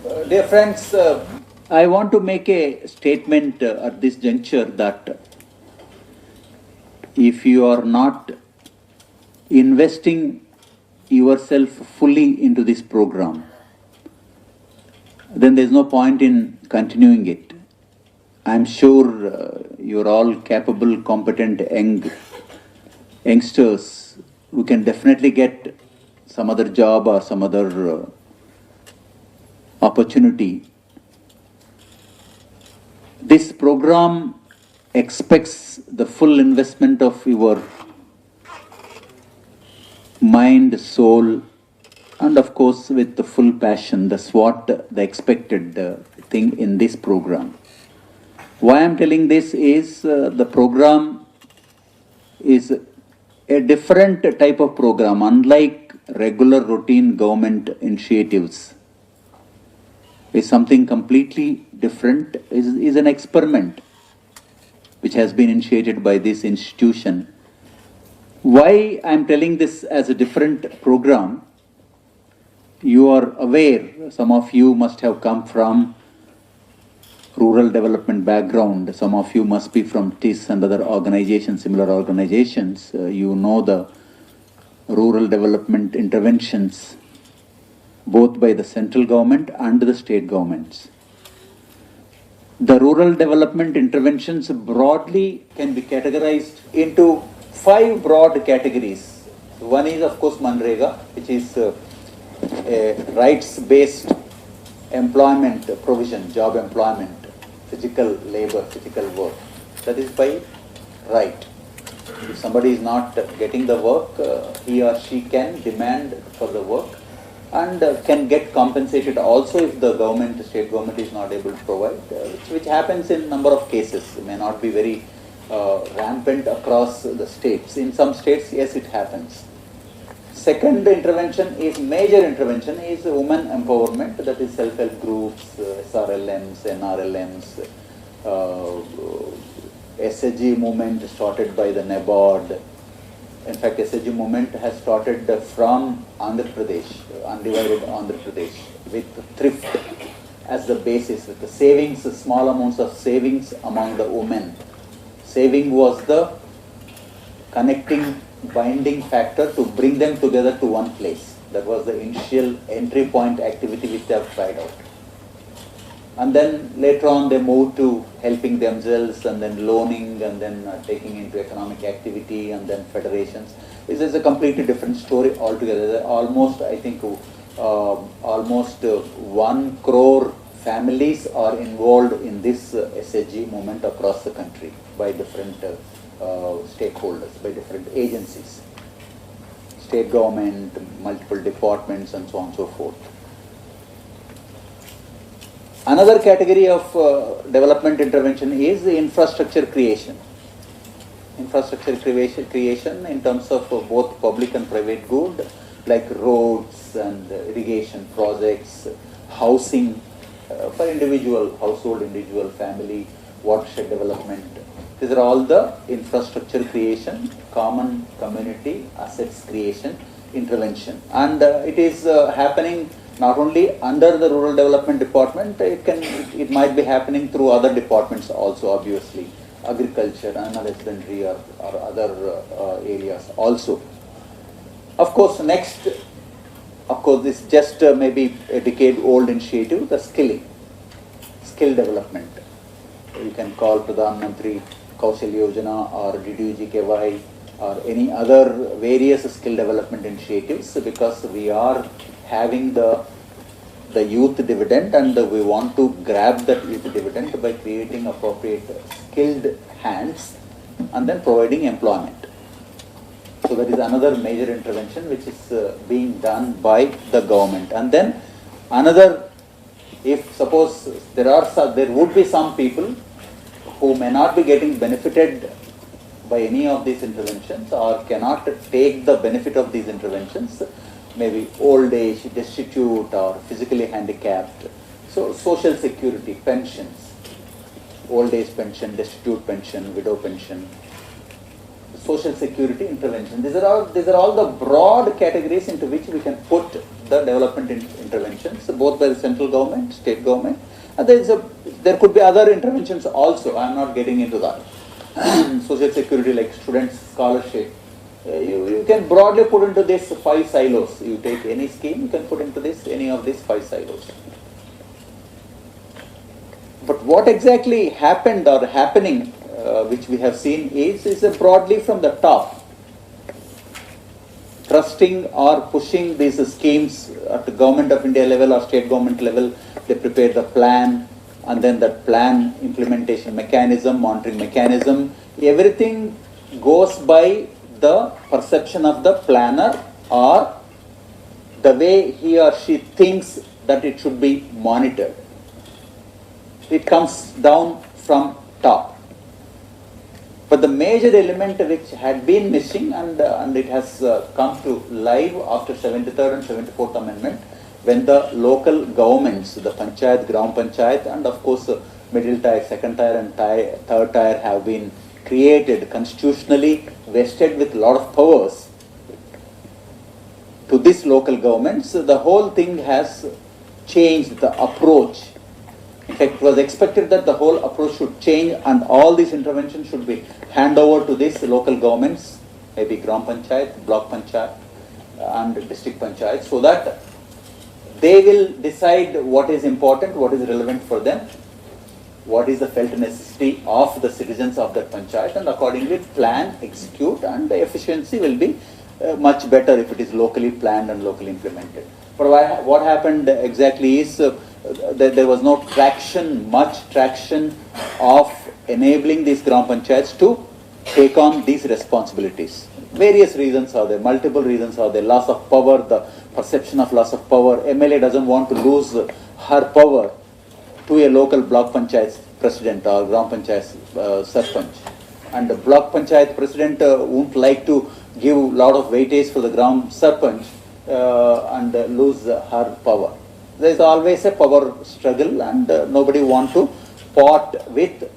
Dear friends, I want to make a statement at this juncture that if you are not investing yourself fully into this program, then there's no point in continuing it. I'm sure you're all capable, competent youngsters who can definitely get some other job or some other opportunity. This program expects the full investment of your mind, soul, and of course with the full passion. That's what the expected thing in this program. Why I'm telling this is the program is a different type of program, unlike regular routine government initiatives. Is something completely different, is an experiment which has been initiated by this institution. Why I'm telling this as a different program, you are aware, some of you must have come from rural development background, some of you must be from TIS and other organizations, similar organizations. You know the rural development interventions both by the central government and the state governments. The rural development interventions broadly can be categorized into 5 broad categories. One is, of course, Manrega, which is a rights-based employment provision, job employment, physical labor, physical work. That is by right. If somebody is not getting the work, he or she can demand for the work and can get compensated also if the government, state government is not able to provide, which happens in number of cases. It may not be very rampant across the states. In some states, yes, it happens. Second intervention is, major intervention is women empowerment, that is self-help groups, SRLMs, NRLMs, SHG movement started by the NABARD. In fact, SHG movement has started from Andhra Pradesh, undivided Andhra Pradesh, with thrift as the basis, with the savings, small amounts of savings among the women. Saving was the connecting, binding factor to bring them together to one place. That was the initial entry point activity which they have tried out. And then later on they moved to helping themselves and then loaning and then taking into economic activity and then federations. This is a completely different story altogether. Almost, I think, almost 1 crore families are involved in this SHG movement across the country by different stakeholders, by different agencies, state government, multiple departments and so on and so forth. Another category of development intervention is the infrastructure creation. Infrastructure creation in terms of both public and private good, like roads and irrigation projects, housing for individual household, individual family, watershed development. These are all the infrastructure creation, common community assets creation, intervention. And it is happening not only under the rural development department, it might be happening through other departments also, obviously, agriculture, animal husbandry or other areas also. Of course, next, this is just maybe a decade old initiative, the skill development. You can call Pradhan Mantri Kaushal Yojana or DDU-GKY or any other various skill development initiatives, because we are having the youth dividend and we want to grab that youth dividend by creating appropriate skilled hands and then providing employment. So that is another major intervention which is being done by the government. And then another, if suppose there would be some people who may not be getting benefited by any of these interventions or cannot take the benefit of these interventions, maybe old age, destitute or physically handicapped. So social security, pensions, old age pension, destitute pension, widow pension, social security intervention. These are all the broad categories into which we can put the development interventions, both by the central government, state government, and there could be other interventions also. I am not getting into that. Social security, like students' scholarship, you can broadly put into this 5 silos. You take any scheme, you can put into this any of these 5 silos. But what exactly happened or happening, which we have seen, is broadly from the top. Trusting or pushing these schemes at the government of India level or state government level, they prepare the plan, and then that plan implementation mechanism, monitoring mechanism, everything goes by the perception of the planner or the way he or she thinks that it should be monitored. It comes down from top. But the major element which had been missing, and it has come to live after 73rd and 74th Amendment, when the local governments, the panchayat, gram panchayat, and of course middle tier, second tier and third tier have been created constitutionally, vested with a lot of powers to these local governments, the whole thing has changed the approach. In fact, it was expected that the whole approach should change and all these interventions should be handed over to these local governments, maybe gram panchayat, block panchayat and district panchayat, so that they will decide what is important, what is relevant for them, what is the felt necessity of the citizens of that panchayat, and accordingly plan, execute, and the efficiency will be much better if it is locally planned and locally implemented. But what happened exactly is there was no traction, much traction of enabling these gram panchayats to take on these responsibilities. Various reasons are there, multiple reasons are there, loss of power, the perception of loss of power. MLA doesn't want to lose her power to a local block panchayat president or gram panchayat sarpanch. And the block panchayat president won't like to give a lot of weightage for the gram sarpanch and lose her power. There is always a power struggle, and nobody wants to part with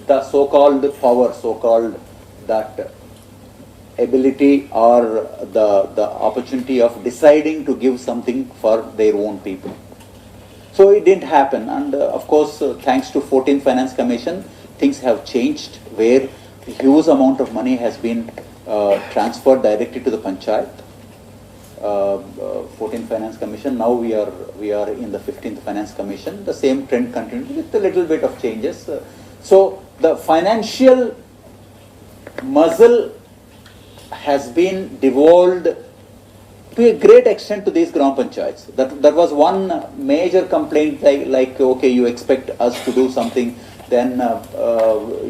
the so-called power, so-called that ability or the opportunity of deciding to give something for their own people. So it didn't happen, and of course thanks to 14th Finance Commission, things have changed where a huge amount of money has been transferred directly to the panchayat. 14th Finance Commission, now we are in the 15th Finance Commission. The same trend continues with a little bit of changes. So the financial muscle has been devolved to a great extent to these gram panchayats. That was one major complaint, like okay, you expect us to do something, then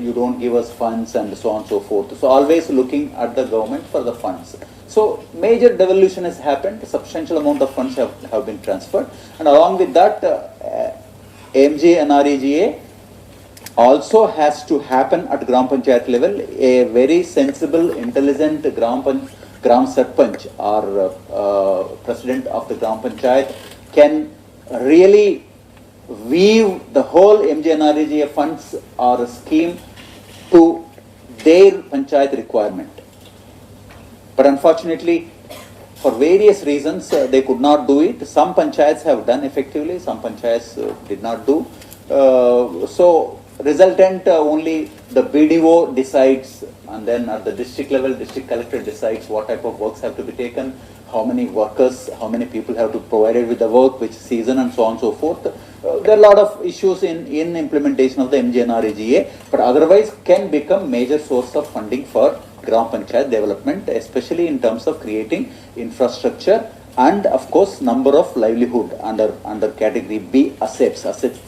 you don't give us funds and so on and so forth. So always looking at the government for the funds. So major devolution has happened, a substantial amount of funds have been transferred, and along with that AMJ and REGA also has to happen at gram panchayat level. A very sensible, intelligent gram sarpanch or president of the gram panchayat can really weave the whole MJ and REGA funds or a scheme to their panchayat requirement. But unfortunately, for various reasons, they could not do it. Some panchayats have done effectively, some panchayats did not do. So resultant only the BDO decides, and then at the district level, district collector decides what type of works have to be taken, how many workers, how many people have to be provided with the work, which season, and so on and so forth. There are a lot of issues in implementation of the MJ and REGA, but otherwise can become major source of funding for gram panchayat development, especially in terms of creating infrastructure and of course number of livelihood under category B assets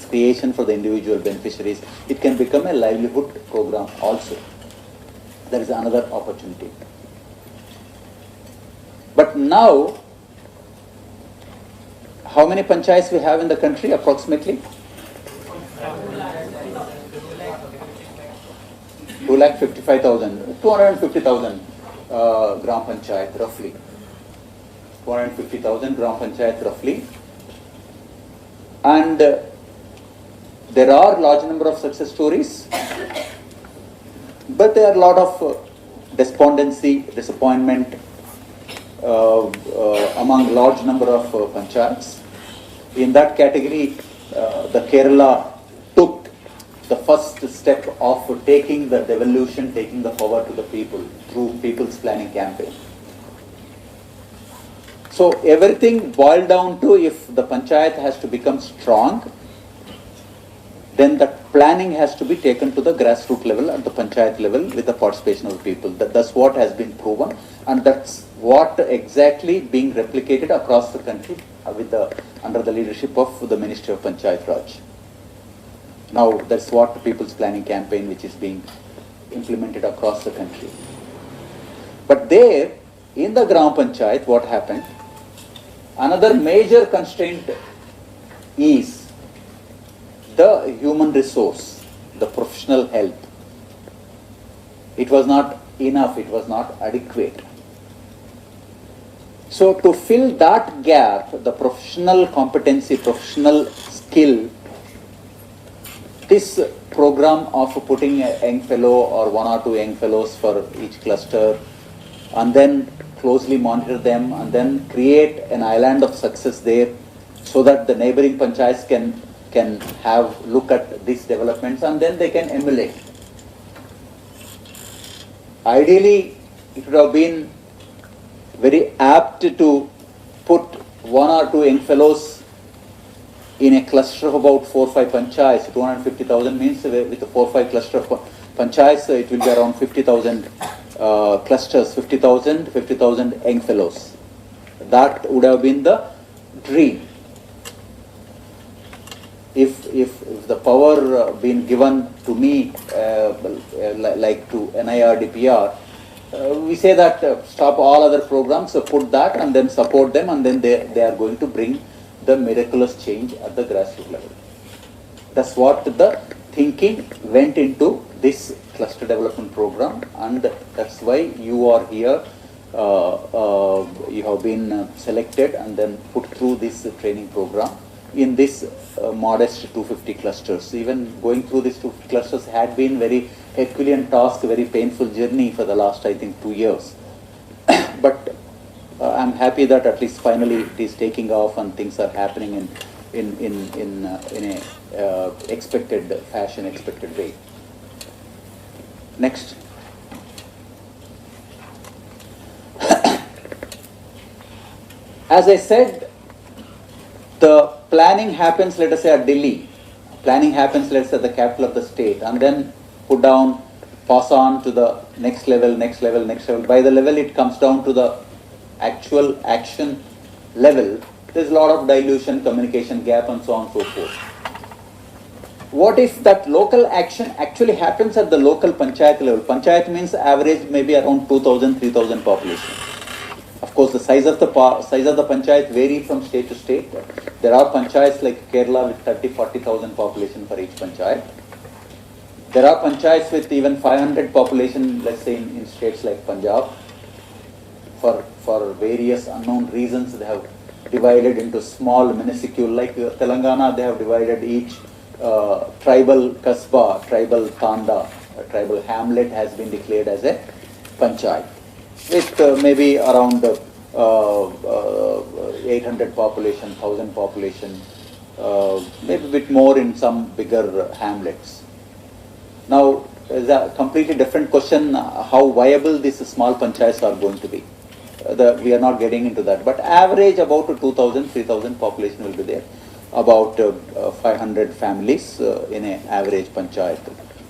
creation for the individual beneficiaries. It can become a livelihood program also. There is another opportunity. But now, how many panchayats we have in the country approximately? 2,55,000, 250,000 gram panchayat roughly. 250,000 gram panchayat roughly. And there are large number of success stories, but there are a lot of despondency, disappointment, among large number of panchayats. In that category, the Kerala took the first step of taking the devolution, taking the power to the people through People's Planning Campaign. So everything boiled down to, if the panchayat has to become strong, then the planning has to be taken to the grassroots level, at the panchayat level, with the participation of the people. That's what has been proven, and that's what exactly being replicated across the country under the leadership of the Ministry of Panchayat Raj. Now that's what the People's Planning Campaign, which is being implemented across the country. But there, in the Gram Panchayat, what happened? Another major constraint is the human resource, the professional help. It was not enough, it was not adequate. So to fill that gap, the professional competency, professional skill, this program of putting a young fellow or one or two young fellows for each cluster, and then closely monitor them, and then create an island of success there, so that the neighboring panchayats can have look at these developments and then they can emulate. Ideally, it would have been very apt to put one or two young fellows in a cluster of about 4 or 5 panchayats. 250,000 means with a 4 or 5 cluster of panchayats, it will be around 50,000 clusters, 50,000 young fellows. That would have been the dream. If the power been given to me, like to NIRDPR, we say that stop all other programs, put that and then support them, and then they are going to bring the miraculous change at the grassroots level. That's what the thinking went into this cluster development program, and that's why you are here. You have been selected and then put through this training program in this modest 250 clusters. Even going through these 250 clusters had been very Herculean task, very painful journey for the last, I think, 2 years. But I'm happy that at least finally it is taking off and things are happening in a expected fashion, expected way. Next. As I said, the planning happens, let us say, at Delhi. Planning happens, let's say, at the capital of the state, and then put down, pass on to the next level, next level, next level. By the level it comes down to the actual action level, there's a lot of dilution, communication gap, and so on and so forth. What if that local action actually happens at the local panchayat level? Panchayat means average maybe around 2,000, 3,000 population. Of course, the size of the panchayat vary from state to state. There are panchayats like Kerala with 30, 40,000 population for each panchayat. There are panchayats with even 500 population, let's say in states like Punjab. For various unknown reasons, they have divided into small minuscule, like Telangana, they have divided each tribal kasbah, tribal tanda, tribal hamlet has been declared as a panchayat, with maybe around 800 population, 1000 population, maybe a bit more in some bigger hamlets. Now, is a completely different question how viable these small panchayats are going to be. We are not getting into that, but average about 2,000, 3,000 population will be there, about 500 families in an average panchayat.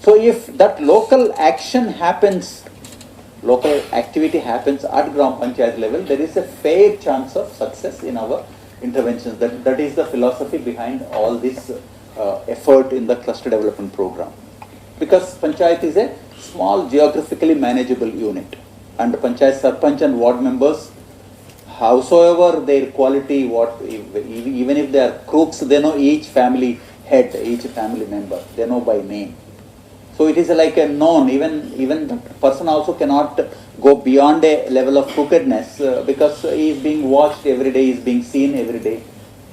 So if that local action happens, local activity happens at Gram Panchayat level, there is a fair chance of success in our interventions. That is the philosophy behind all this effort in the cluster development program. Because Panchayat is a small geographically manageable unit, and Panchayat Sarpanch and ward members, howsoever their quality, even if they are crooks, they know each family head, each family member, they know by name. So it is like a known, even the person also cannot go beyond a level of crookedness because he is being watched every day, he is being seen every day.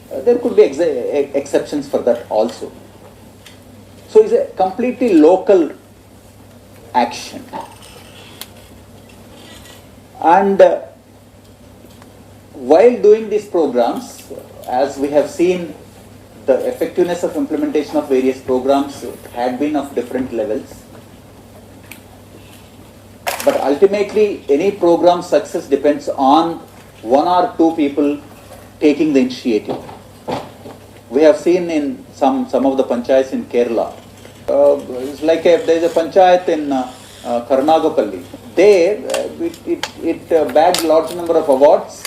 There could be exceptions for that also. So it's a completely local action. And while doing these programs, as we have seen, the effectiveness of implementation of various programs had been of different levels. But ultimately, any program success depends on one or two people taking the initiative. We have seen in some of the panchayats in Kerala. It's like there is a panchayat in Karnagapalli. There, it bagged a large number of awards.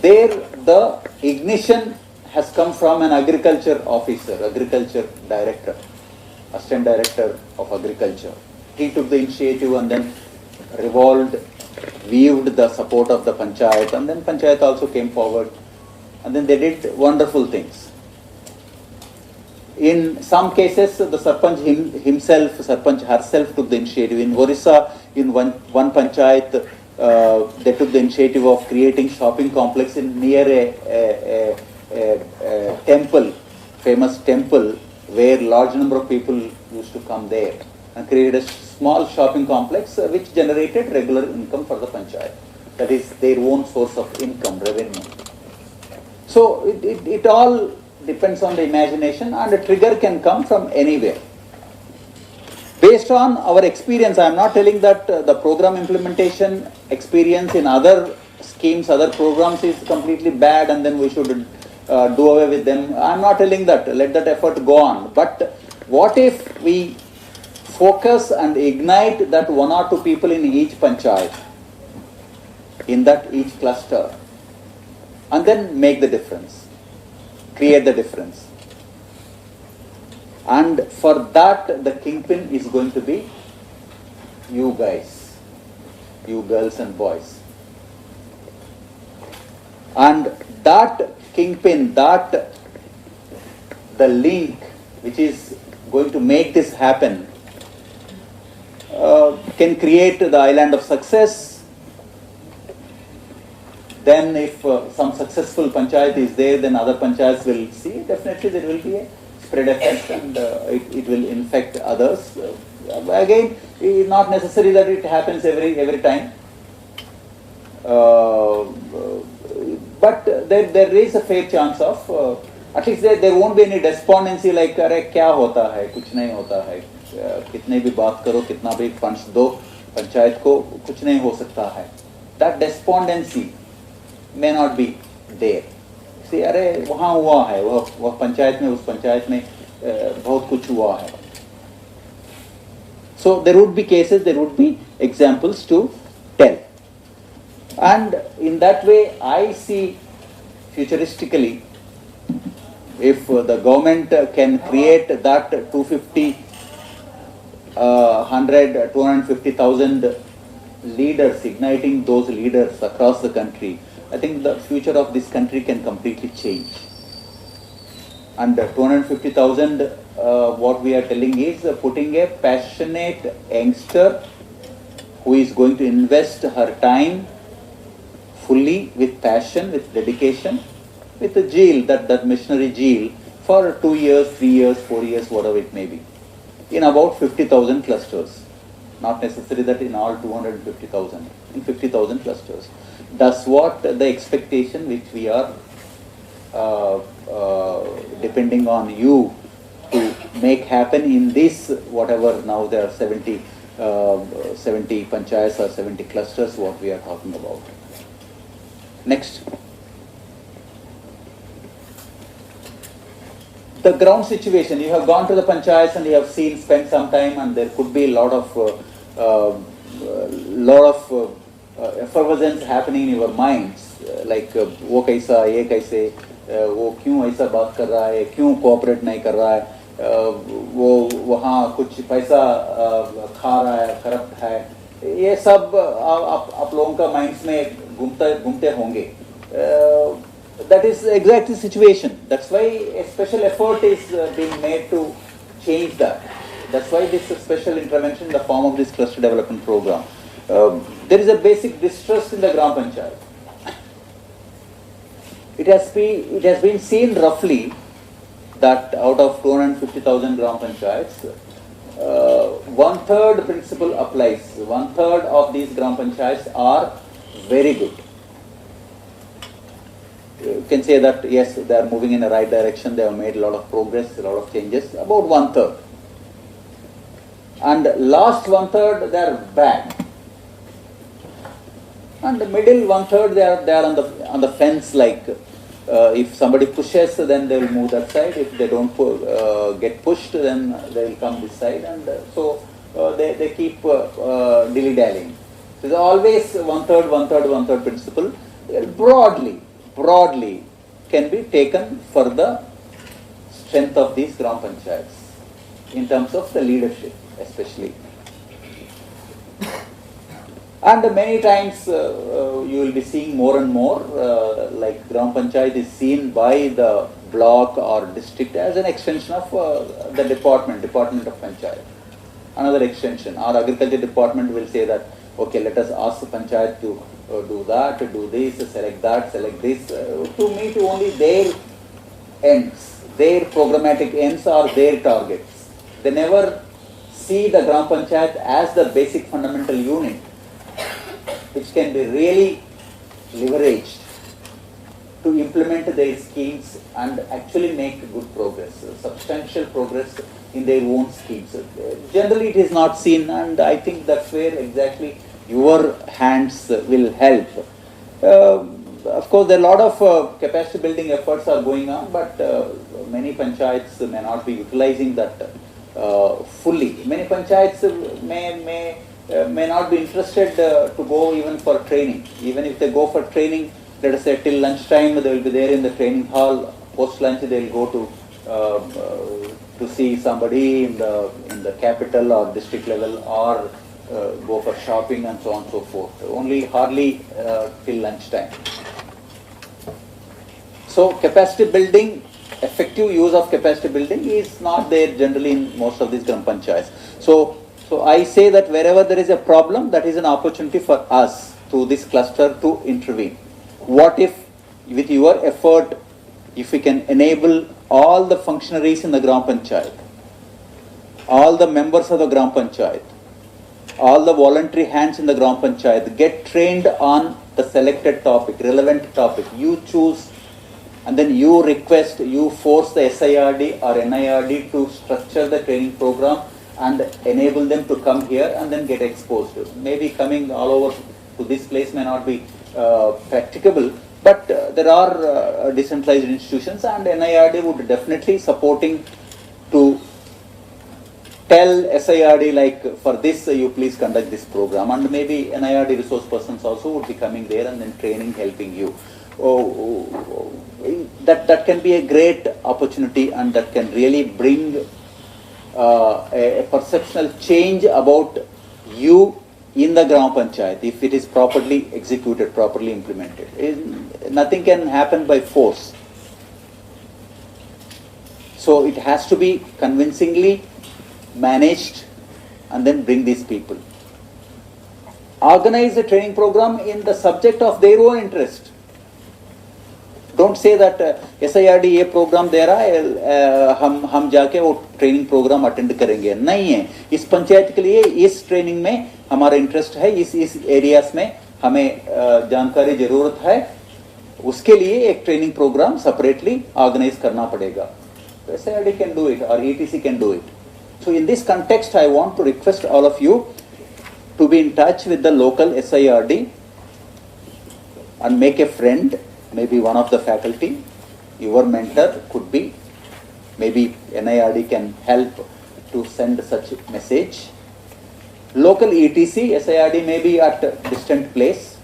There, the ignition has come from an agriculture officer, agriculture director, assistant director of agriculture. He took the initiative and then weaved the support of the panchayat, and then panchayat also came forward, and then they did wonderful things. In some cases, the Sarpanch himself, Sarpanch herself took the initiative. In Orissa, in one panchayat, they took the initiative of creating shopping complex near a temple, famous temple, where large number of people used to come there, and created a small shopping complex which generated regular income for the panchayat. That is their own source of income, revenue. So it all depends on the imagination, and a trigger can come from anywhere. Based on our experience, I am not telling that the program implementation experience in other schemes, other programs is completely bad and then we should do away with them. I am not telling that. Let that effort go on. But what if we focus and ignite that one or two people in each panchayat, in that each cluster, and then make the difference, create the difference. And for that, the kingpin is going to be you guys, you girls and boys. And that kingpin, that the link which is going to make this happen, can create the island of success. Then if some successful panchayat is there, then other panchayats will see, definitely there will be a spread effect, and it will infect others. Again, it's not necessary that it happens every time. But there is a fair chance of, at least there won't be any despondency like, अरे क्या होता है, कुछ नहीं होता है, कितने भी बात करो, कितना भी फंड्स दो, पंचायत को कुछ नहीं हो सकता है. That despondency may not be there. See, अरे वहाँ हुआ है, वह पंचायत में, उस पंचायत में बहुत कुछ हुआ है. So there would be cases, there would be examples to tell. And in that way, I see futuristically, if the government can create that 250, 100, 250,000 leaders, igniting those leaders across the country, I think the future of this country can completely change. And 250,000, what we are telling is putting a passionate youngster who is going to invest her time fully with passion, with dedication, with a zeal, that missionary zeal, for 2 years, 3 years, 4 years, whatever it may be, in about 50,000 clusters. Not necessary that in all 250,000, in 50,000 clusters. That's what the expectation which we are depending on you to make happen in this, whatever now there are 70 panchayats or 70 clusters what we are talking about. Next. The ground situation. You have gone to the panchayats and you have spent some time, and there could be a lot of effervescence happening in your minds, like वो कैसा, ये कैसे, वो क्यों ऐसा बात कर रहा है, क्यों कोऑपरेट नहीं कर रहा है, वो वहाँ कुछ पैसा खा रहा है, करप्ट है, ये सब आप लोगों का माइंड्स में घूमते होंगे. That is exactly the situation. That's why a special effort is being made to change that. That's why this special intervention in the form of this cluster development program. There is a basic distrust in the Gram Panchayat. It has been seen roughly that out of 250,000 Gram Panchayats, 1/3 principle applies. 1/3 of these Gram Panchayats are very good. you can say that yes, they are moving in the right direction, they have made a lot of progress, a lot of changes, about 1/3. And last 1/3 they are bad. And the middle 1/3 they are on the fence, like if somebody pushes, then they will move that side. If they don't get pushed, then they will come this side, and so they keep dilly-dallying. So it's always 1/3, 1/3, 1/3 principle. Broadly can be taken for the strength of these Gram Panchayats in terms of the leadership, especially. And many times you will be seeing more and more like Gram Panchayat is seen by the block or district as an extension of the department of Panchayat. Another extension. Our agriculture department will say that, okay, let us ask the Panchayat to do that, to do this, select that, select this, to meet only their ends, their programmatic ends or their targets. They never see the Gram Panchayat as the basic fundamental unit, which can be really leveraged to implement their schemes and actually make good progress, substantial progress in their own schemes. Generally it is not seen, and I think that's where exactly your hands will help. Of course, there are a lot of capacity building efforts are going on, but many panchayats may not be utilizing that fully. Many panchayats may not be interested to go even for training. Even if they go for training, let us say till lunchtime, they will be there in the training hall. Post lunch, they will go to see somebody in the capital or district level, or go for shopping and so on and so forth. Only hardly till lunchtime. So capacity building, effective use of capacity building is not there generally in most of these Gram Panchayats. So I say that wherever there is a problem, that is an opportunity for us through this cluster to intervene. What if with your effort, if we can enable all the functionaries in the Gram Panchayat, all the members of the Gram Panchayat, all the voluntary hands in the Gram Panchayat get trained on the selected topic, relevant topic. You choose and then you request, you force the SIRD or NIRD to structure the training program and enable them to come here and then get exposed. Maybe coming all over to this place may not be practicable, but there are decentralized institutions, and NIRD would definitely supporting to tell SIRD like, for this you please conduct this program, and maybe NIRD resource persons also would be coming there and then training, helping you. That can be a great opportunity, and that can really bring a perceptual change about you in the Gram Panchayat if it is properly executed, properly implemented. Nothing can happen by force. So it has to be convincingly managed and then bring these people. Organize a training program in the subject of their own interest. Don't say that SIRD ये programme दे रहा है, हम जाके वो training programme attend करेंगे. नहीं है. इस पंचायत के लिए इस ट्रेनिंग में हमारा इंटरेस्ट है, इस एरियाज में हमें जानकारी जरूरत है, उसके लिए एक ट्रेनिंग प्रोग्राम सेपरेटली ऑर्गेनाइज करना पड़ेगा. SIRD can do it, or ETC can do it. So in this context, I want to request all of you to be in touch with the local SIRD and make a friend. Maybe one of the faculty, your mentor could be, maybe NIRD can help to send such message. Local ETC, SIRD may be at a distant place.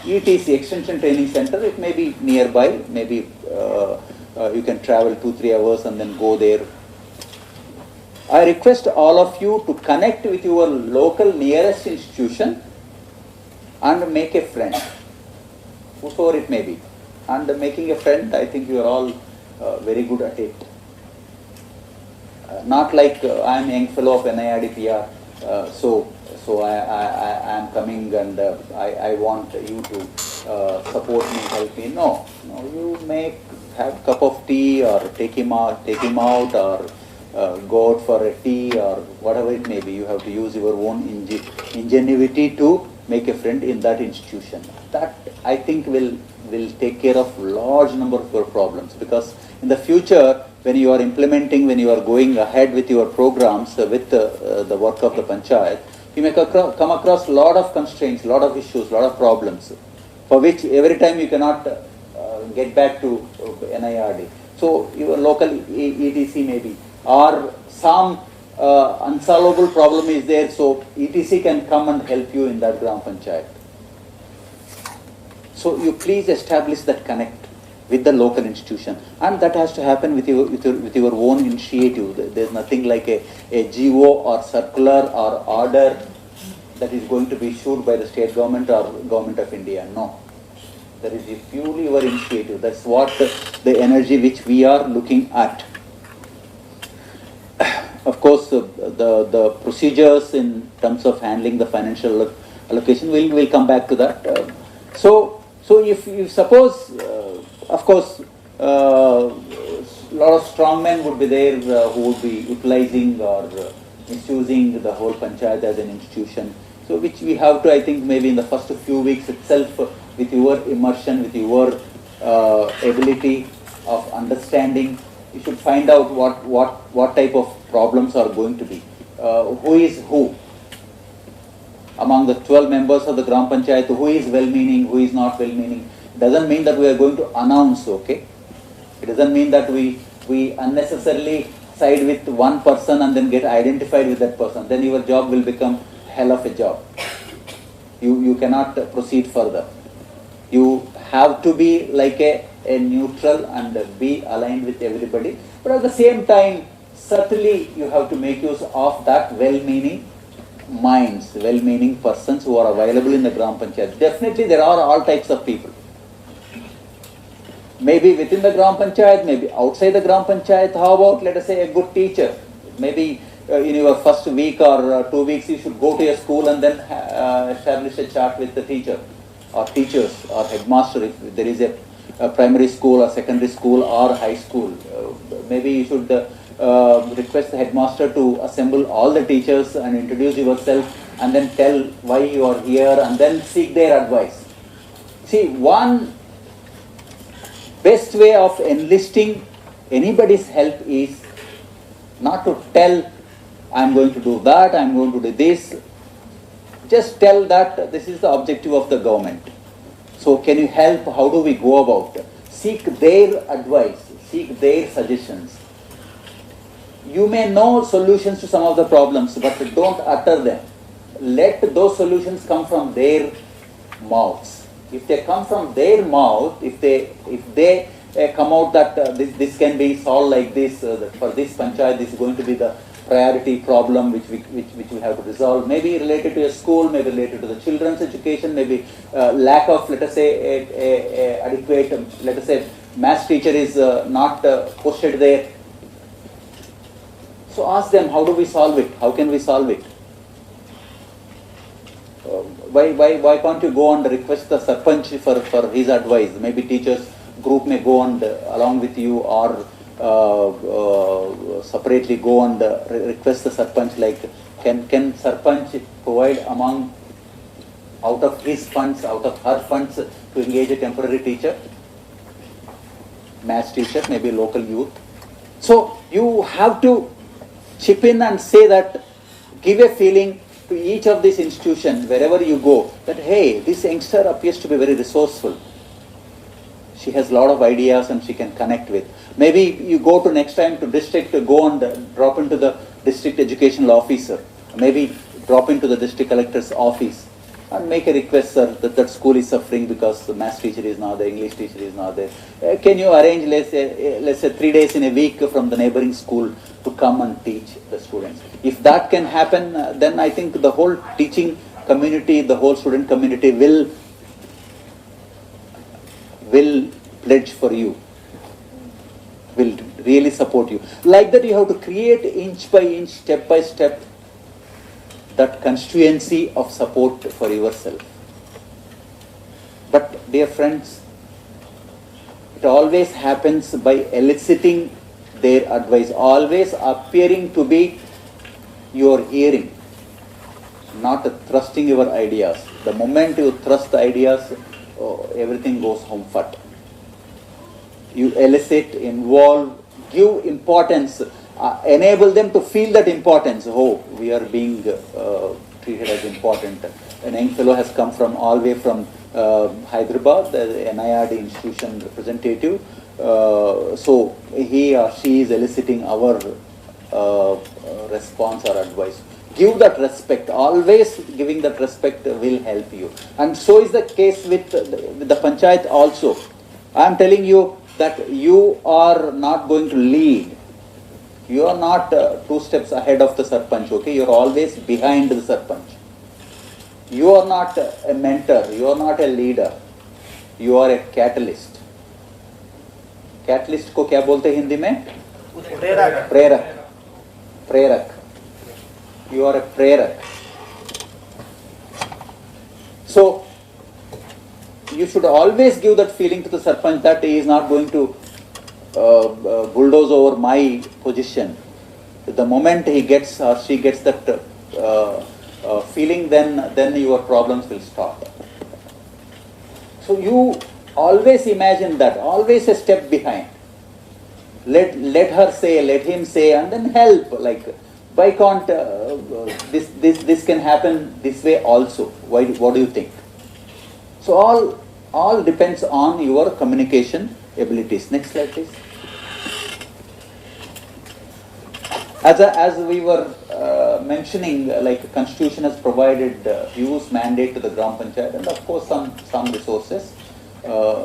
ETC, Extension Training Center, it may be nearby, maybe you can travel 2-3 hours and then go there. I request all of you to connect with your local nearest institution and make a friend, whosoever it may be. And making a friend, I think you are all very good at it. Not like I am a young fellow of NIRD PR, so I am coming and I want you to support me, help me. No, you may have a cup of tea or take him out or go out for a tea or whatever it may be. You have to use your own ingenuity to make a friend in that institution. That I think will take care of large number of your problems, because in the future, when you are implementing, when you are going ahead with your programs, with the work of the panchayat, you may come across lot of constraints, lot of issues, lot of problems, for which every time you cannot get back to NIRD. So your local ETC maybe, or some unsolvable problem is there, so ETC can come and help you in that Gram Panchayat. So you please establish that connect with the local institution, and that has to happen with your own initiative. There's nothing like a GO or circular or order that is going to be issued by the state government or government of India. No. That is purely your initiative. That's what the energy which we are looking at. Of course, the procedures in terms of handling the financial allocation, we'll come back to that. So if you suppose, of course, a lot of strongmen would be there who would be utilizing or misusing the whole panchayat as an institution. So which we have to, I think, maybe in the first few weeks itself, with your immersion, with your ability of understanding, you should find out what type of problems are going to be. Who is who? Among the 12 members of the Gram Panchayat, who is well-meaning, who is not well-meaning. Doesn't mean that we are going to announce, okay? It doesn't mean that we unnecessarily side with one person and then get identified with that person. Then your job will become hell of a job. You cannot proceed further. You have to be like a neutral and be aligned with everybody. But at the same time, certainly you have to make use of that well-meaning minds, well-meaning persons who are available in the Gram Panchayat. Definitely there are all types of people. Maybe within the Gram Panchayat, maybe outside the Gram Panchayat. How about, let us say, a good teacher? Maybe in your first week or 2 weeks, you should go to a school and then establish a chat with the teacher or teachers or headmaster if there is a primary school or secondary school or high school. Maybe you should request the headmaster to assemble all the teachers and introduce yourself and then tell why you are here and then seek their advice. See, one best way of enlisting anybody's help is not to tell, I'm going to do that, I'm going to do this. Just tell that this is the objective of the government. So can you help? How do we go about it? Seek their advice, seek their suggestions. You may know solutions to some of the problems, but don't utter them. Let those solutions come from their mouths. If they come from their mouth, if they come out that this can be solved like this, for this panchayat, this is going to be the priority problem which we have to resolve, maybe related to a school, maybe related to the children's education, maybe lack of, let us say, a adequate, let us say, maths teacher is not posted there. So ask them, how do we solve it? How can we solve it? Why can't you go and request the sarpanch for his advice? Maybe teachers group may go and along with you, or separately go and request the sarpanch, like can sarpanch provide among out of his funds, out of her funds, to engage a temporary teacher, maths teacher, maybe local youth. So you have to chip in and say that, give a feeling to each of these institutions wherever you go that, hey, this youngster appears to be very resourceful. She has a lot of ideas and she can connect with. Maybe you go to next time to district, go and drop into the district educational officer. Maybe drop into the district collector's office and make a request, sir, that school is suffering because the maths teacher is not there, English teacher is not there. Can you arrange, let's say 3 days in a week from the neighboring school to come and teach the students? If that can happen, then I think the whole teaching community, the whole student community will pledge for you, will really support you. Like that, you have to create inch by inch, step by step, that constituency of support for yourself. But dear friends, it always happens by eliciting their advice, always appearing to be your hearing, not thrusting your ideas. The moment you thrust the ideas, everything goes home fat. You elicit, involve, give importance, enable them to feel that importance. Oh, we are being treated as important. An young fellow has come from all the way from Hyderabad, the NIRD institution representative. So he or she is eliciting our response or advice. Give that respect. Always giving that respect will help you. And so is the case with the panchayat also. I am telling you that you are not going to lead. You are not 2 steps ahead of the sarpanch, okay? You are always behind the sarpanch. You are not a mentor. You are not a leader. You are a catalyst. Catalyst को क्या बोलते हैं हिंदी में? प्रेरक. प्रेरक. You are a प्रेरक. So you should always give that feeling to the sarpanch that he is not going to bulldoze over my position. The moment he gets or she gets that feeling, then your problems will start. So you always imagine that, always a step behind. Let her say, let him say, and then help. Like, why can't this can happen this way also? Why? What do you think? So all depends on your communication abilities. Next slide, please. As we were mentioning, like Constitution has provided huge mandate to the Gram Panchayat, and of course some resources.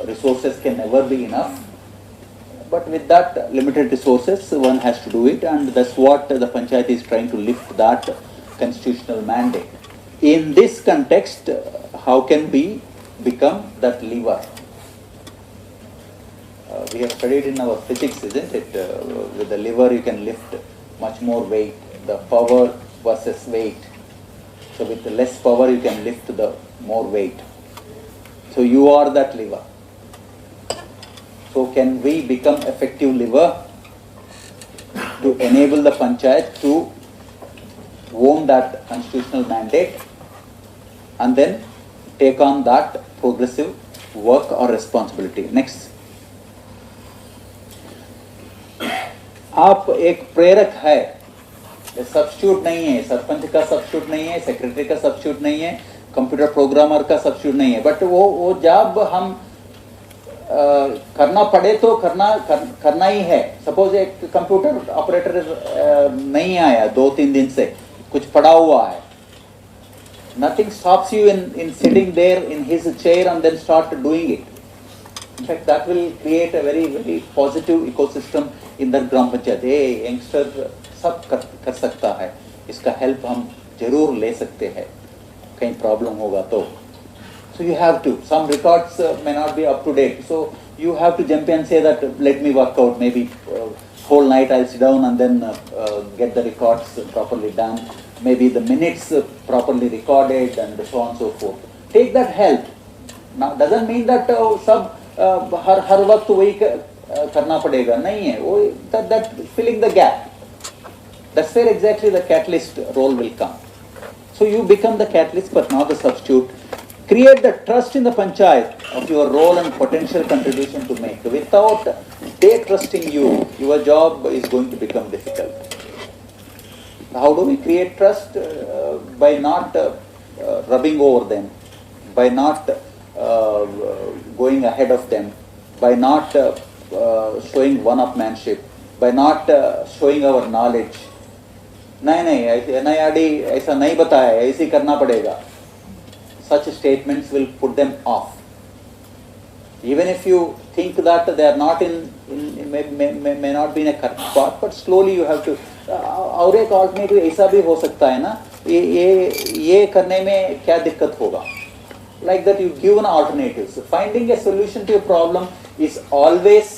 Resources can never be enough, but with that limited resources, one has to do it, and that's what the Panchayat is trying to lift, that constitutional mandate. In this context, how can we become that lever? We have studied in our physics, isn't it? With the lever you can lift much more weight, the power versus weight. So with the less power you can lift the more weight. So you are that lever. So can we become effective lever to enable the panchayat to own that constitutional mandate and then take on that progressive work or responsibility? Next. आप एक प्रेरक है, substitute नहीं है, सरपंच का substitute नहीं है, secretary का सब्स्टिट्यूट नहीं है, कंप्यूटर प्रोग्रामर का सब्स्टिट्यूट नहीं है, बट वो जब हम करना पड़े तो करना ही है. सपोज एक कंप्यूटर ऑपरेटर नहीं आया 2-3 दिन से, कुछ पड़ा हुआ है, nothing stops you in sitting there in his chair and then start doing it. In fact, that will create a very, very positive ecosystem in that Gram Panchayat. Hey, youngster सब कर सकता है, इसका help हम जरूर ले सकते हैं, कहीं problem होगा तो. So you have to. Some records may not be up to date. So you have to jump in and say that let me work out. Maybe whole night I'll sit down and then get the records properly done. Maybe the minutes properly recorded and so on and so forth. Take that help. Now doesn't mean that सब हर वक्त वही करना पड़ेगा, नहीं है वो, that filling the gap, that's where exactly the catalyst role will come. So you become the catalyst but not the substitute. Create the trust in the panchayat of your role and potential contribution to make. Without they trusting you, your job is going to become difficult. How do we create trust? By not rubbing over them, by not going ahead of them, by not showing one-upmanship, by not showing our knowledge. नहीं NIRD ऐसा नहीं बताया, ऐसे ही करना पड़ेगा. Such statements will put them off. Even if you think that they are not may not be in a correct path, but slowly you have to. और एक alternative ऐसा भी हो सकता है ना, ये करने में क्या दिक्कत होगा? Like that, you give an alternatives. Finding a solution to a problem is always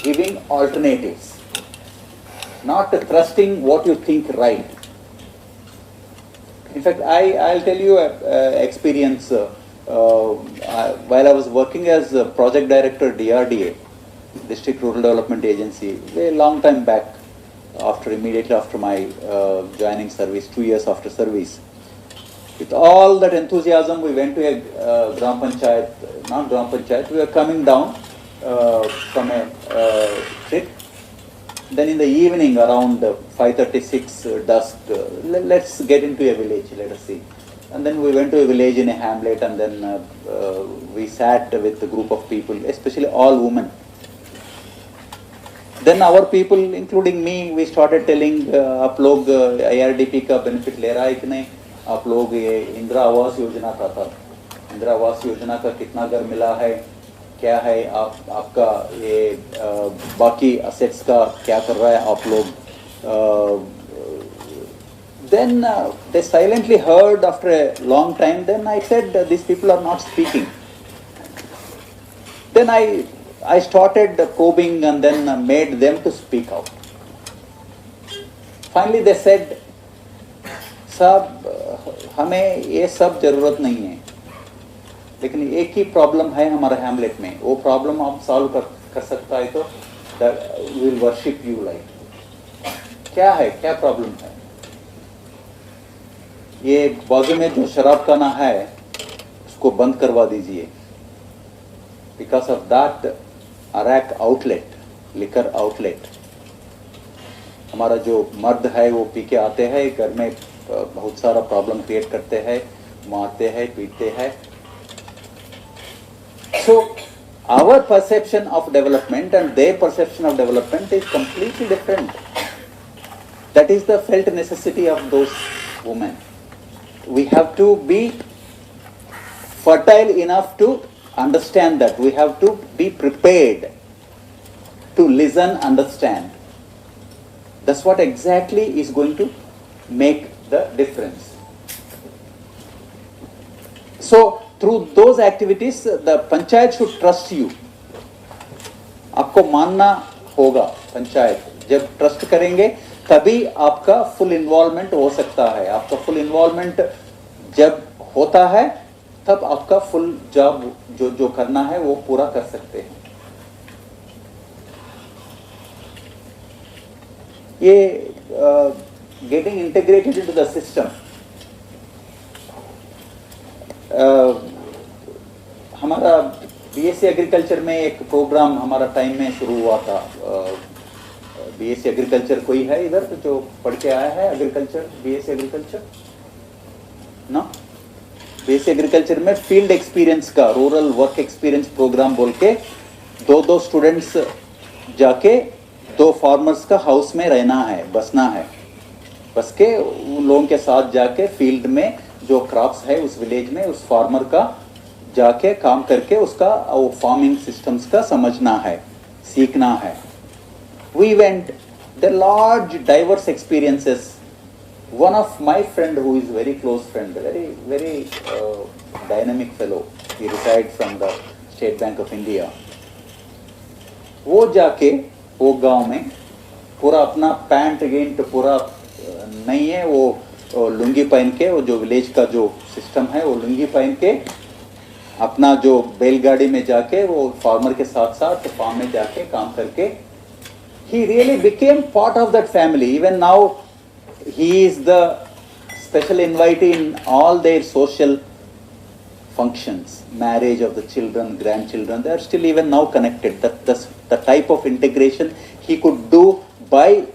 giving alternatives, not trusting what you think right. In fact, I'll tell you an experience. While I was working as a project director DRDA, District Rural Development Agency, a long time back, immediately after my joining service, 2 years after service, With all that enthusiasm, we went to a Gram Panchayat, not Gram Panchayat, we were coming down from a trip. Then in the evening, around 5:36 dusk, let's get into a village, let us see. And then we went to a village in a hamlet, and then we sat with a group of people, especially all women. Then our people, including me, we started telling, आप लोग IRDP का benefit ले रहा है कि नहीं? आप लोग ये इंदिरा आवास योजना का था, इंदिरा आवास योजना का कितना घर मिला है, क्या है आपका ये बाकी assets का क्या कर रहा है आप लोग? Then they silently heard after a long time. Then I said, these people are not speaking. Then I started probing and then made them to speak out. Finally they said, साहब हमें ये सब जरूरत नहीं है, लेकिन एक ही प्रॉब्लम है हमारे हैमलेट में, वो प्रॉब्लम आप सॉल्व कर सकता है तो विल वर्शिप यू लाइक। क्या है, क्या प्रॉब्लम है? ये बाजू में जो शराब खाना है उसको बंद करवा दीजिए। Because of that arrack outlet, liquor outlet, हमारा जो मर्द है वो पी के आते हैं, घर में बहुत सारा प्रॉब्लम क्रिएट करते हैं, मारते हैं, पीटते हैं। So our perception of development and their perception of development is completely different. That is the felt necessity of those women. We have to be fertile enough to understand that. We have to be prepared to listen, understand. That's what exactly is going to make the difference. So through those activities, the panchayat should trust you. आपको मानना होगा, पंचायत जब trust करेंगे तभी आपका full involvement हो सकता है। आपका फुल इन्वॉल्वमेंट जब होता है तब आपका फुल जॉब जो करना है वो पूरा कर सकते हैं। ये getting integrated into the system, हमारा बीएससी एग्रीकल्चर में एक प्रोग्राम हमारा टाइम में शुरू हुआ था। बीएससी एग्रीकल्चर कोई है इधर जो पढ़ के आया है एग्रीकल्चर, बीएससी एग्रीकल्चर ना? बीएससी एग्रीकल्चर में फील्ड एक्सपीरियंस का, रूरल वर्क एक्सपीरियंस प्रोग्राम बोल के दो स्टूडेंट्स जाके 2 फार्मर्स का हाउस में रहना है, बसना है, बस के उन लोगों के साथ जाके फील्ड में जो क्रॉप्स है उस विलेज में उस फार्मर का जाके काम करके उसका वो फार्मिंग सिस्टम्स का समझना है, सीखना है। We went, the large diverse experiences. One of my friend who is very close friend, very dynamic fellow, he retired from the State Bank of India. वो जाके वो गांव में पूरा अपना पैंट गेंट पूरा नहीं है, वो लुंगी पहन के, वो जो विलेज का जो सिस्टम है वो लुंगी पहन के अपना जो बैलगाड़ी में जाके वो फार्मर के साथ साथ फार्म में जाके काम करके he really became part of that family. Even now he is the special invitee in all their social functions, marriage of the children, grandchildren. They are still even now connected. That's the type of integration he could do by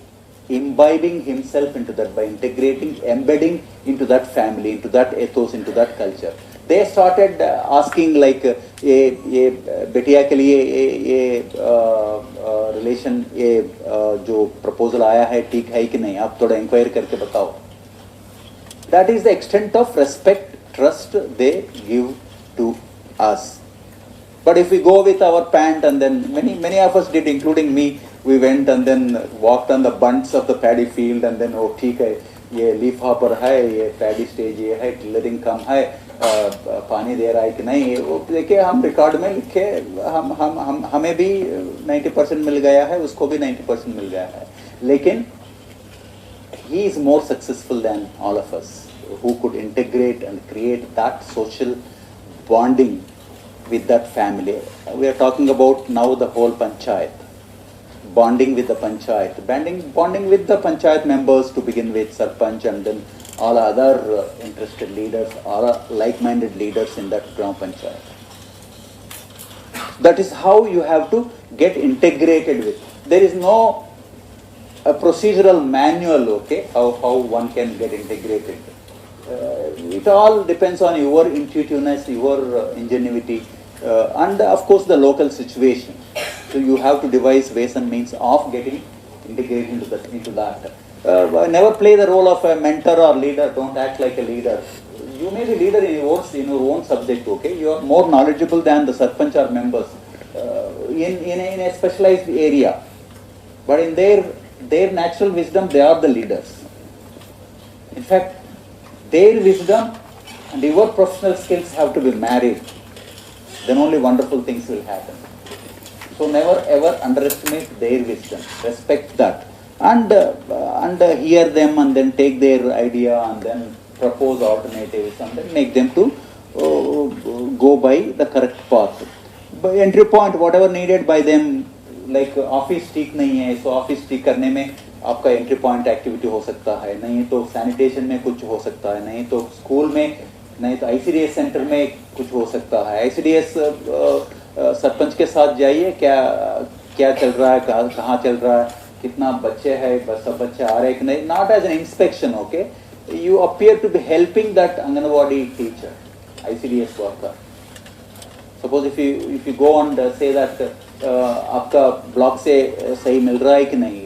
imbibing himself into that, by integrating, embedding into that family, into that ethos, into that culture. They started asking like ये बेटिया के लिए ये relation ये जो proposal आया है ठीक है कि नहीं, आप थोड़ा इंक्वायर करके बताओ। That is the extent of respect, trust they give to us. But if we go with our pant and then many of us did, including me, we went and then walked on the bunts of the paddy field and then oh ठीक है ये leaf hopper है, ये paddy stage ये है, tillering कम है, पानी दे रहा है कि नहीं, वो देखिए हम रिकॉर्ड में लिखे, हमें भी 90% मिल गया है, उसको भी 90% मिल गया है, लेकिन he is more successful than all of us who could integrate and create that social bonding with that family. We are talking about now the whole panchayat. Bonding with the panchayat, bonding with the panchayat members to begin with, sarpanch and then all other interested leaders or like-minded leaders in that Gram Panchayat. That is how you have to get integrated with. There is no a procedural manual, okay, how one can get integrated. It all depends on your intuitiveness, your ingenuity, and of course the local situation. So you have to devise ways and means of getting integrated into that. Never play the role of a mentor or leader. Don't act like a leader. You may be leader in your own subject, okay? You are more knowledgeable than the sarpanch or members in a specialized area. But in their natural wisdom, they are the leaders. In fact, their wisdom and your professional skills have to be married. Then only wonderful things will happen. So never ever underestimate their wisdom. Respect that. And hear them and then take their idea and then propose alternatives and then make them to go by the correct path. By entry point, whatever needed by them, like office ठीक नहीं है, so office ठीक करने में आपका entry point activity हो सकता है, नहीं तो sanitation में कुछ हो सकता है, नहीं तो school में, नहीं तो ICDS center में कुछ हो सकता है. ICDS सरपंच के साथ जाइए, क्या चल रहा है, कहाँ चल रहा है, कितना बच्चे हैं, बस सब बच्चे आ रहे हैं कि नहीं. Not as an inspection, okay. You appear to be helping that Anganwadi teacher, ICDS worker. Suppose if you go and say that आपका ब्लॉक से सही मिल रहा है कि नहीं,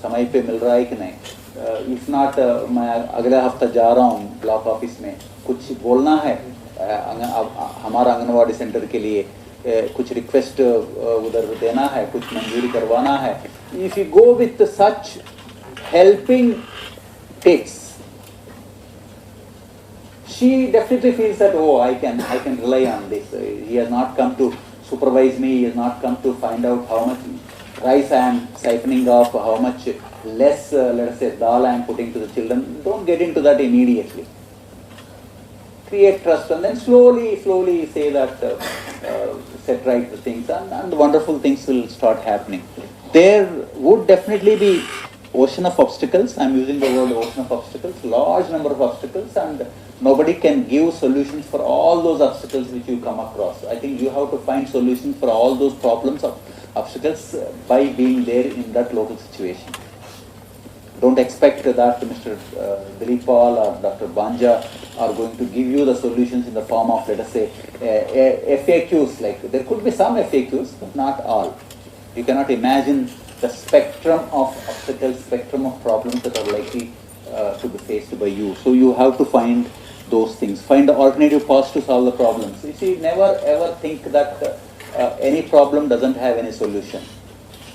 समय पे मिल रहा है कि नहीं, if not मैं अगले हफ्ता जा रहा हूँ ब्लॉक ऑफिस में, कुछ बोलना है हमारा आंगनवाड़ी सेंटर के लिए, कुछ रिक्वेस्ट उधर देना है, कुछ मंजूरी करवाना है. If you go with such helping tips, she definitely feels that, oh, I can rely on this. He has not come to supervise me. He has not come to find out how much rice I am siphoning off, how much less, let us say, dal I am putting to the children. Don't get into that immediately. Create trust and then slowly say that, set right the things, and wonderful things will start happening. There would definitely be ocean of obstacles. I am using the word ocean of obstacles, large number of obstacles, and nobody can give solutions for all those obstacles which you come across. I think you have to find solutions for all those problems of obstacles by being there in that local situation. Don't expect that Mr. Dilip Paul or Dr. Banja are going to give you the solutions in the form of, let us say, FAQs. Like there could be some FAQs, but not all. You cannot imagine the spectrum of obstacles, spectrum of problems that are likely to be faced by you. So you have to find those things. Find alternative paths to solve the problems. You see, never ever think that any problem doesn't have any solution.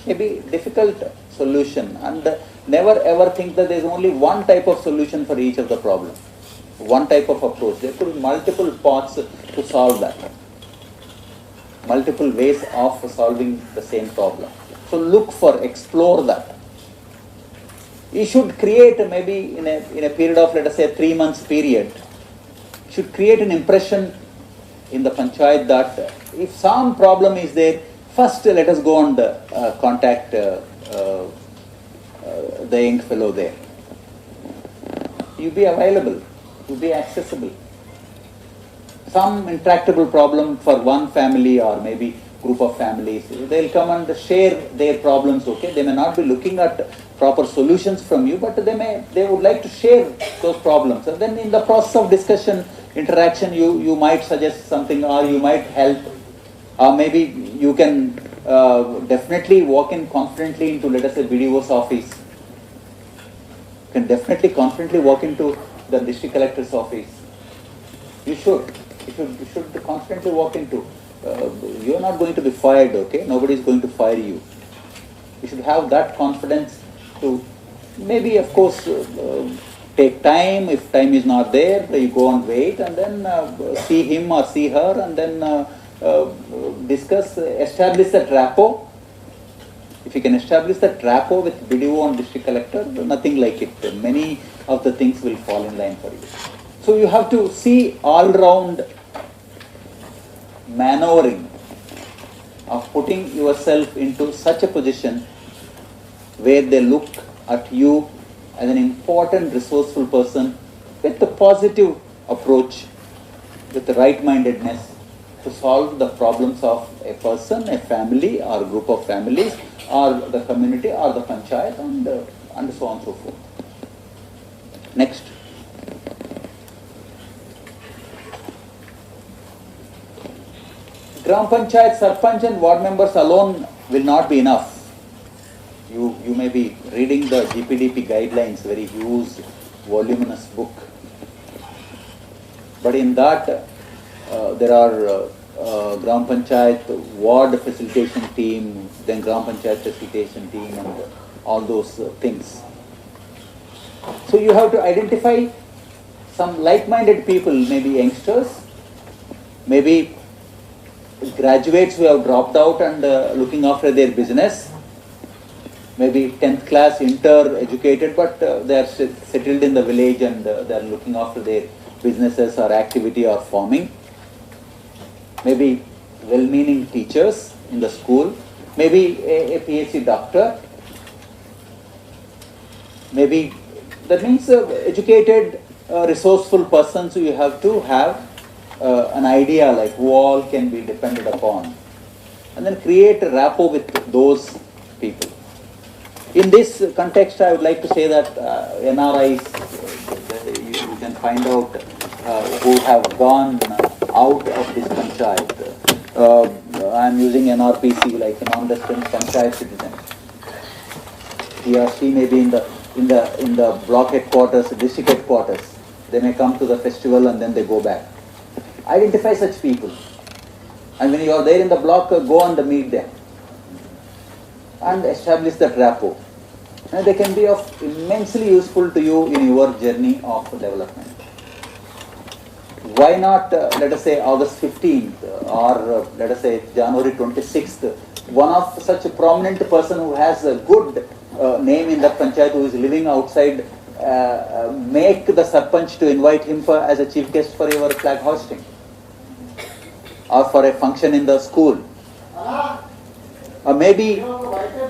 Maybe difficult solution, and never ever think that there is only one type of solution for each of the problem. One type of approach. There could be multiple paths to solve that. Multiple ways of solving the same problem. So look for, explore that. You should create maybe in a period of, let us say, 3 months period, you should create an impression in the panchayat that if some problem is there, first let us go and contact the young fellow there. You be available, you be accessible. Some intractable problem for one family or maybe group of families, they'll come and share their problems, okay? They may not be looking at proper solutions from you, but they would like to share those problems. And then in the process of discussion, interaction, you might suggest something, or you might help, or maybe you can definitely walk in confidently into, let us say, BDO's office. You can definitely confidently walk into the district collector's office. You should confidently walk into. You are not going to be fired, okay? Nobody is going to fire you. You should have that confidence to maybe, of course, take time. If time is not there, you go and wait, and then see him or see her, and then discuss, establish that rapport. If you can establish that rapport with BDO and district collector, nothing like it. Many of the things will fall in line for you. So you have to see all-round maneuvering of putting yourself into such a position where they look at you as an important, resourceful person with the positive approach, with the right-mindedness to solve the problems of a person, a family, or group of families, or the community, or the panchayat, and so on and so forth. Next. Gram Panchayat, Sarpanch and ward members alone will not be enough. You may be reading the GPDP guidelines, very huge, voluminous book. But in that, there are Gram Panchayat ward facilitation team, then Gram Panchayat facilitation team, and all those things. So you have to identify some like-minded people, maybe youngsters, maybe graduates who have dropped out and looking after their business, maybe 10th class, inter-educated, but they are settled in the village and they are looking after their businesses or activity or farming. Maybe well-meaning teachers in the school, maybe a PhD doctor, maybe that means educated, resourceful persons. So you have to have an idea like who all can be depended upon, and then create a rapport with those people. In this context, I would like to say that NRIs, you can find out who have gone out of this panchayat. I am using NRPC, like a non-resident panchayat citizen. He or she may be in the block headquarters, district headquarters. They may come to the festival and then they go back. Identify such people, and when you are there in the block, go and meet them and establish that rapport. And they can be of immensely useful to you in your journey of development. Why not, let us say, August 15th or let us say January 26th, one of such a prominent person who has a good name in that panchayat, who is living outside, make the sarpanch to invite him as a chief guest for your flag hosting or for a function in the school. Or maybe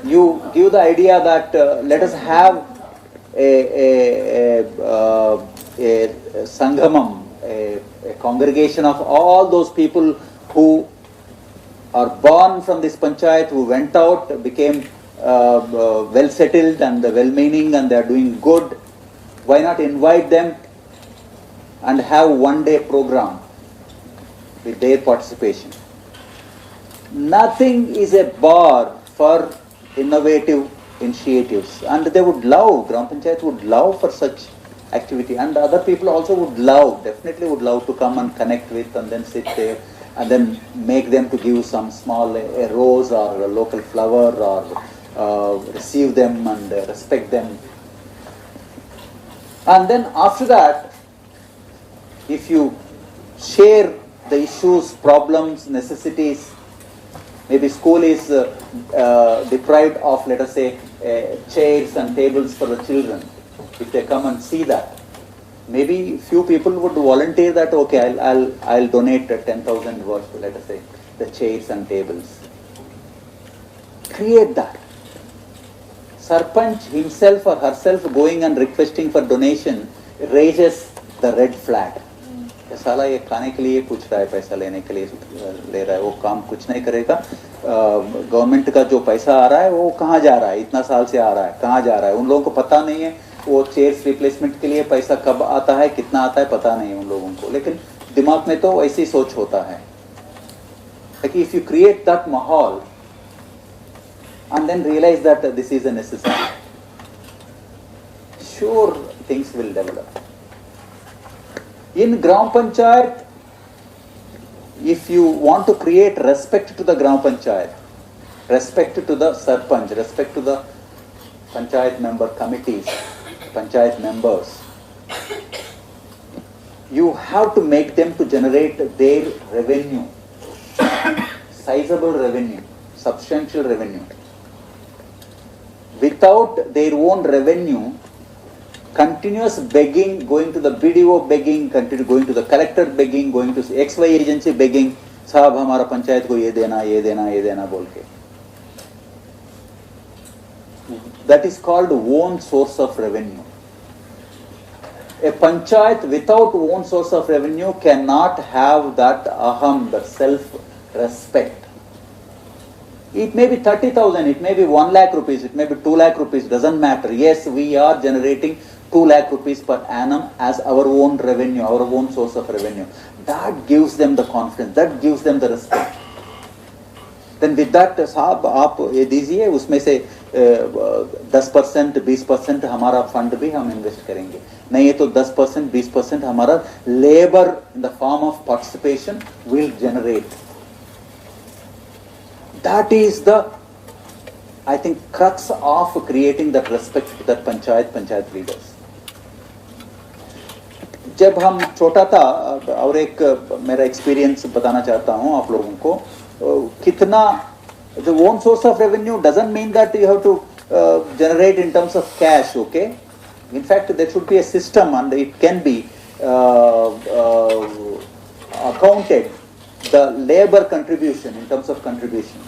you give the idea that let us have a sangamam, a congregation of all those people who are born from this panchayat, who went out, became well settled and well-meaning, and they are doing good. Why not invite them and have one-day program with their participation? Nothing is a bar for innovative initiatives, and they would love, Gram Panchayat would love for such activity, and other people also would love, definitely would love to come and connect with and then sit there and then make them to give some small a rose or a local flower or receive them and respect them. And then after that, if you share the issues, problems, necessities, maybe school is deprived of, let us say, chairs and tables for the children. If they come and see that, maybe few people would volunteer that, okay, I'll donate 10,000 worth, let us say, the chairs and tables. Create that. Sarpanch himself or herself going and requesting for donation raises the red flag. साला ये खाने के लिए पूछ रहा है, पैसा लेने के लिए ले रहा है, वो काम कुछ नहीं करेगा. गवर्नमेंट का जो पैसा आ रहा है वो कहाँ जा रहा है, इतना साल से आ रहा है, कहाँ जा रहा है, उन लोगों को पता नहीं है. वो चेयर्स रिप्लेसमेंट के लिए पैसा कब आता है, कितना आता है, पता नहीं है उन लोगों को, लेकिन दिमाग में तो ऐसी सोच होता है. कि if you create that माहौल and then realize that this is a necessity, sure things will develop. In Gram Panchayat, if you want to create respect to the Gram Panchayat, respect to the Sarpanch, respect to the Panchayat member committees, Panchayat members, you have to make them to generate their revenue, sizable revenue, substantial revenue. Without their own revenue, continuous begging, going to the BDO begging, going to the collector begging, going to XY agency begging, साहब हमारा पंचायत को ये देना, ये देना, ये देना बोल के. That is called own source of revenue. A panchayat without own source of revenue cannot have that aham, that self-respect. It may be 30,000, it may be 1 lakh rupees, it may be 2 lakh rupees, doesn't matter. Yes, we are generating 2 lakh rupees per annum as our own revenue, our own source of revenue. That gives them the confidence, that gives them the respect. Then with that, साहब आप ये दीजिए, उसमें से 10%, 20% हमारा fund भी हम invest करेंगे. नहीं है तो 10%, 20% हमारा labour in the form of participation will generate. That is the, I think, crux of creating that respect to that panchayat leaders. जब हम छोटा था, और एक मेरा एक्सपीरियंस बताना चाहता हूँ आप लोगों को, कितना the own source of revenue doesn't mean that you have to generate in terms of cash, okay? In fact, there should be a system and it can be accounted the labor contribution in terms of contribution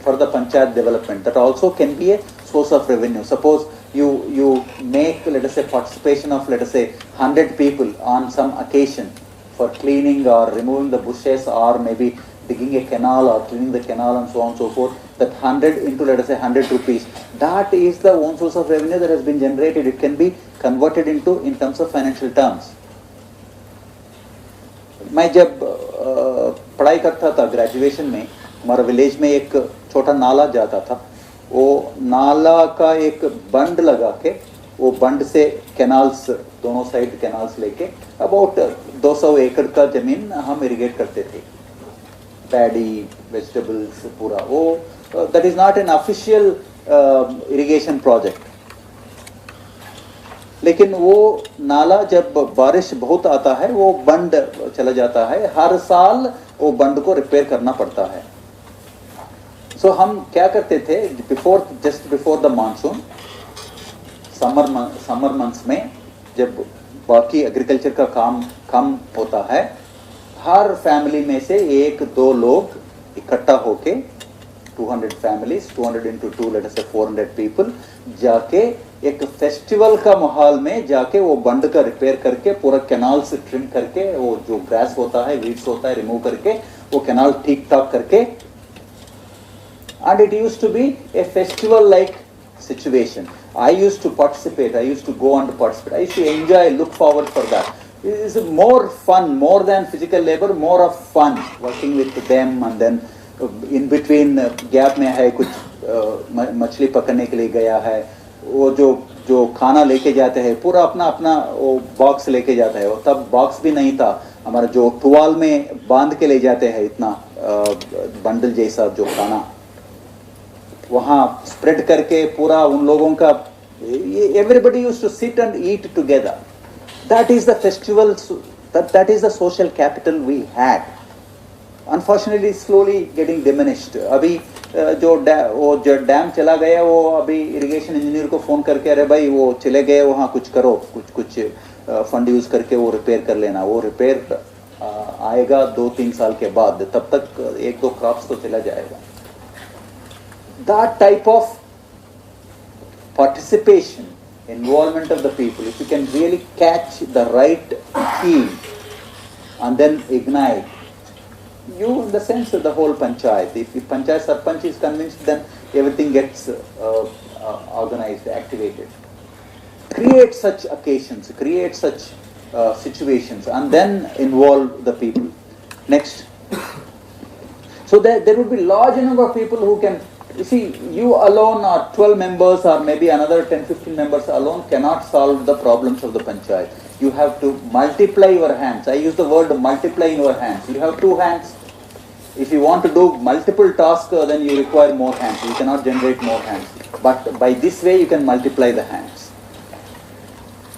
for the panchayat development. That also can be a source of revenue. Suppose you make, let us say, participation of, let us say, 100 people on some occasion for cleaning or removing the bushes or maybe digging a canal or cleaning the canal and so on and so forth. That 100 into, let us say, 100 rupees. That is the own source of revenue that has been generated. It can be converted into in terms of financial terms. मैं जब पढ़ाई करता था graduation में, हमारा village में एक छोटा नाला जाता था. वो नाला का एक बंड लगा के, वो बंड से कैनाल्स, दोनों साइड कैनाल्स लेके अबाउट 200 एकड़ का जमीन हम इरिगेट करते थे. पैडी, वेजिटेबल्स, पूरा वो, that is not an official irrigation project. लेकिन वो नाला जब बारिश बहुत आता है, वो बंड चला जाता है. हर साल वो बंड को रिपेयर करना पड़ता है. सो हम क्या करते थे, just before the monsoon, summer months में, जब बाकी एग्रीकल्चर का काम कम होता है, हर फैमिली में से 1-2 लोग इकट्ठा होके, 200 फैमिलीज, 200 into 2, लेट अस से 400 पीपल, जाके एक फेस्टिवल का माहौल में जाके वो बंड का रिपेयर करके, पूरा कैनाल से ट्रिम करके, वो जो ग्रास होता है, वीड्स होता है, रिमूव करके, वो कैनाल ठीक ठाक करके. And it used to be a festival-like situation. I used to participate. I used to go and participate. I used to enjoy, look forward for that. It is more fun, more than physical labor, more of fun working with them. And then in between gap में है कुछ मछली पकड़ने के लिए गया है, वो जो खाना लेके जाते हैं, पूरा अपना वो बॉक्स लेके जाता है. और तब बॉक्स भी नहीं था, हमारा जो टुवाल में बांध के ले जाते हैं, इतना बंडल जैसा जो खाना, वहाँ स्प्रेड करके पूरा उन लोगों का, everybody used to sit and eat together. That is the festival, that is the social capital we had. Unfortunately, slowly getting diminished. अभी जो डैम चला गया, वो अभी इरिगेशन इंजीनियर को फोन करके, अरे भाई वो चले गए, वहाँ कुछ करो, कुछ फंड यूज करके वो रिपेयर कर लेना. वो रिपेयर आएगा 2-3 साल के बाद, तब तक 1-2 क्रॉप्स तो चला जाएगा. That type of participation, involvement of the people, if you can really catch the right key and then ignite, you, in the sense of the whole panchayat, if panchayat sarpanch is convinced, then everything gets organized, activated. Create such occasions, create such situations, and then involve the people. Next. So there would be large number of people who can. You see, you alone or 12 members or maybe another 10-15 members alone cannot solve the problems of the panchayat. You have to multiply your hands. I use the word multiply in your hands. You have 2 hands. If you want to do multiple tasks, then you require more hands. You cannot generate more hands. But by this way, you can multiply the hands.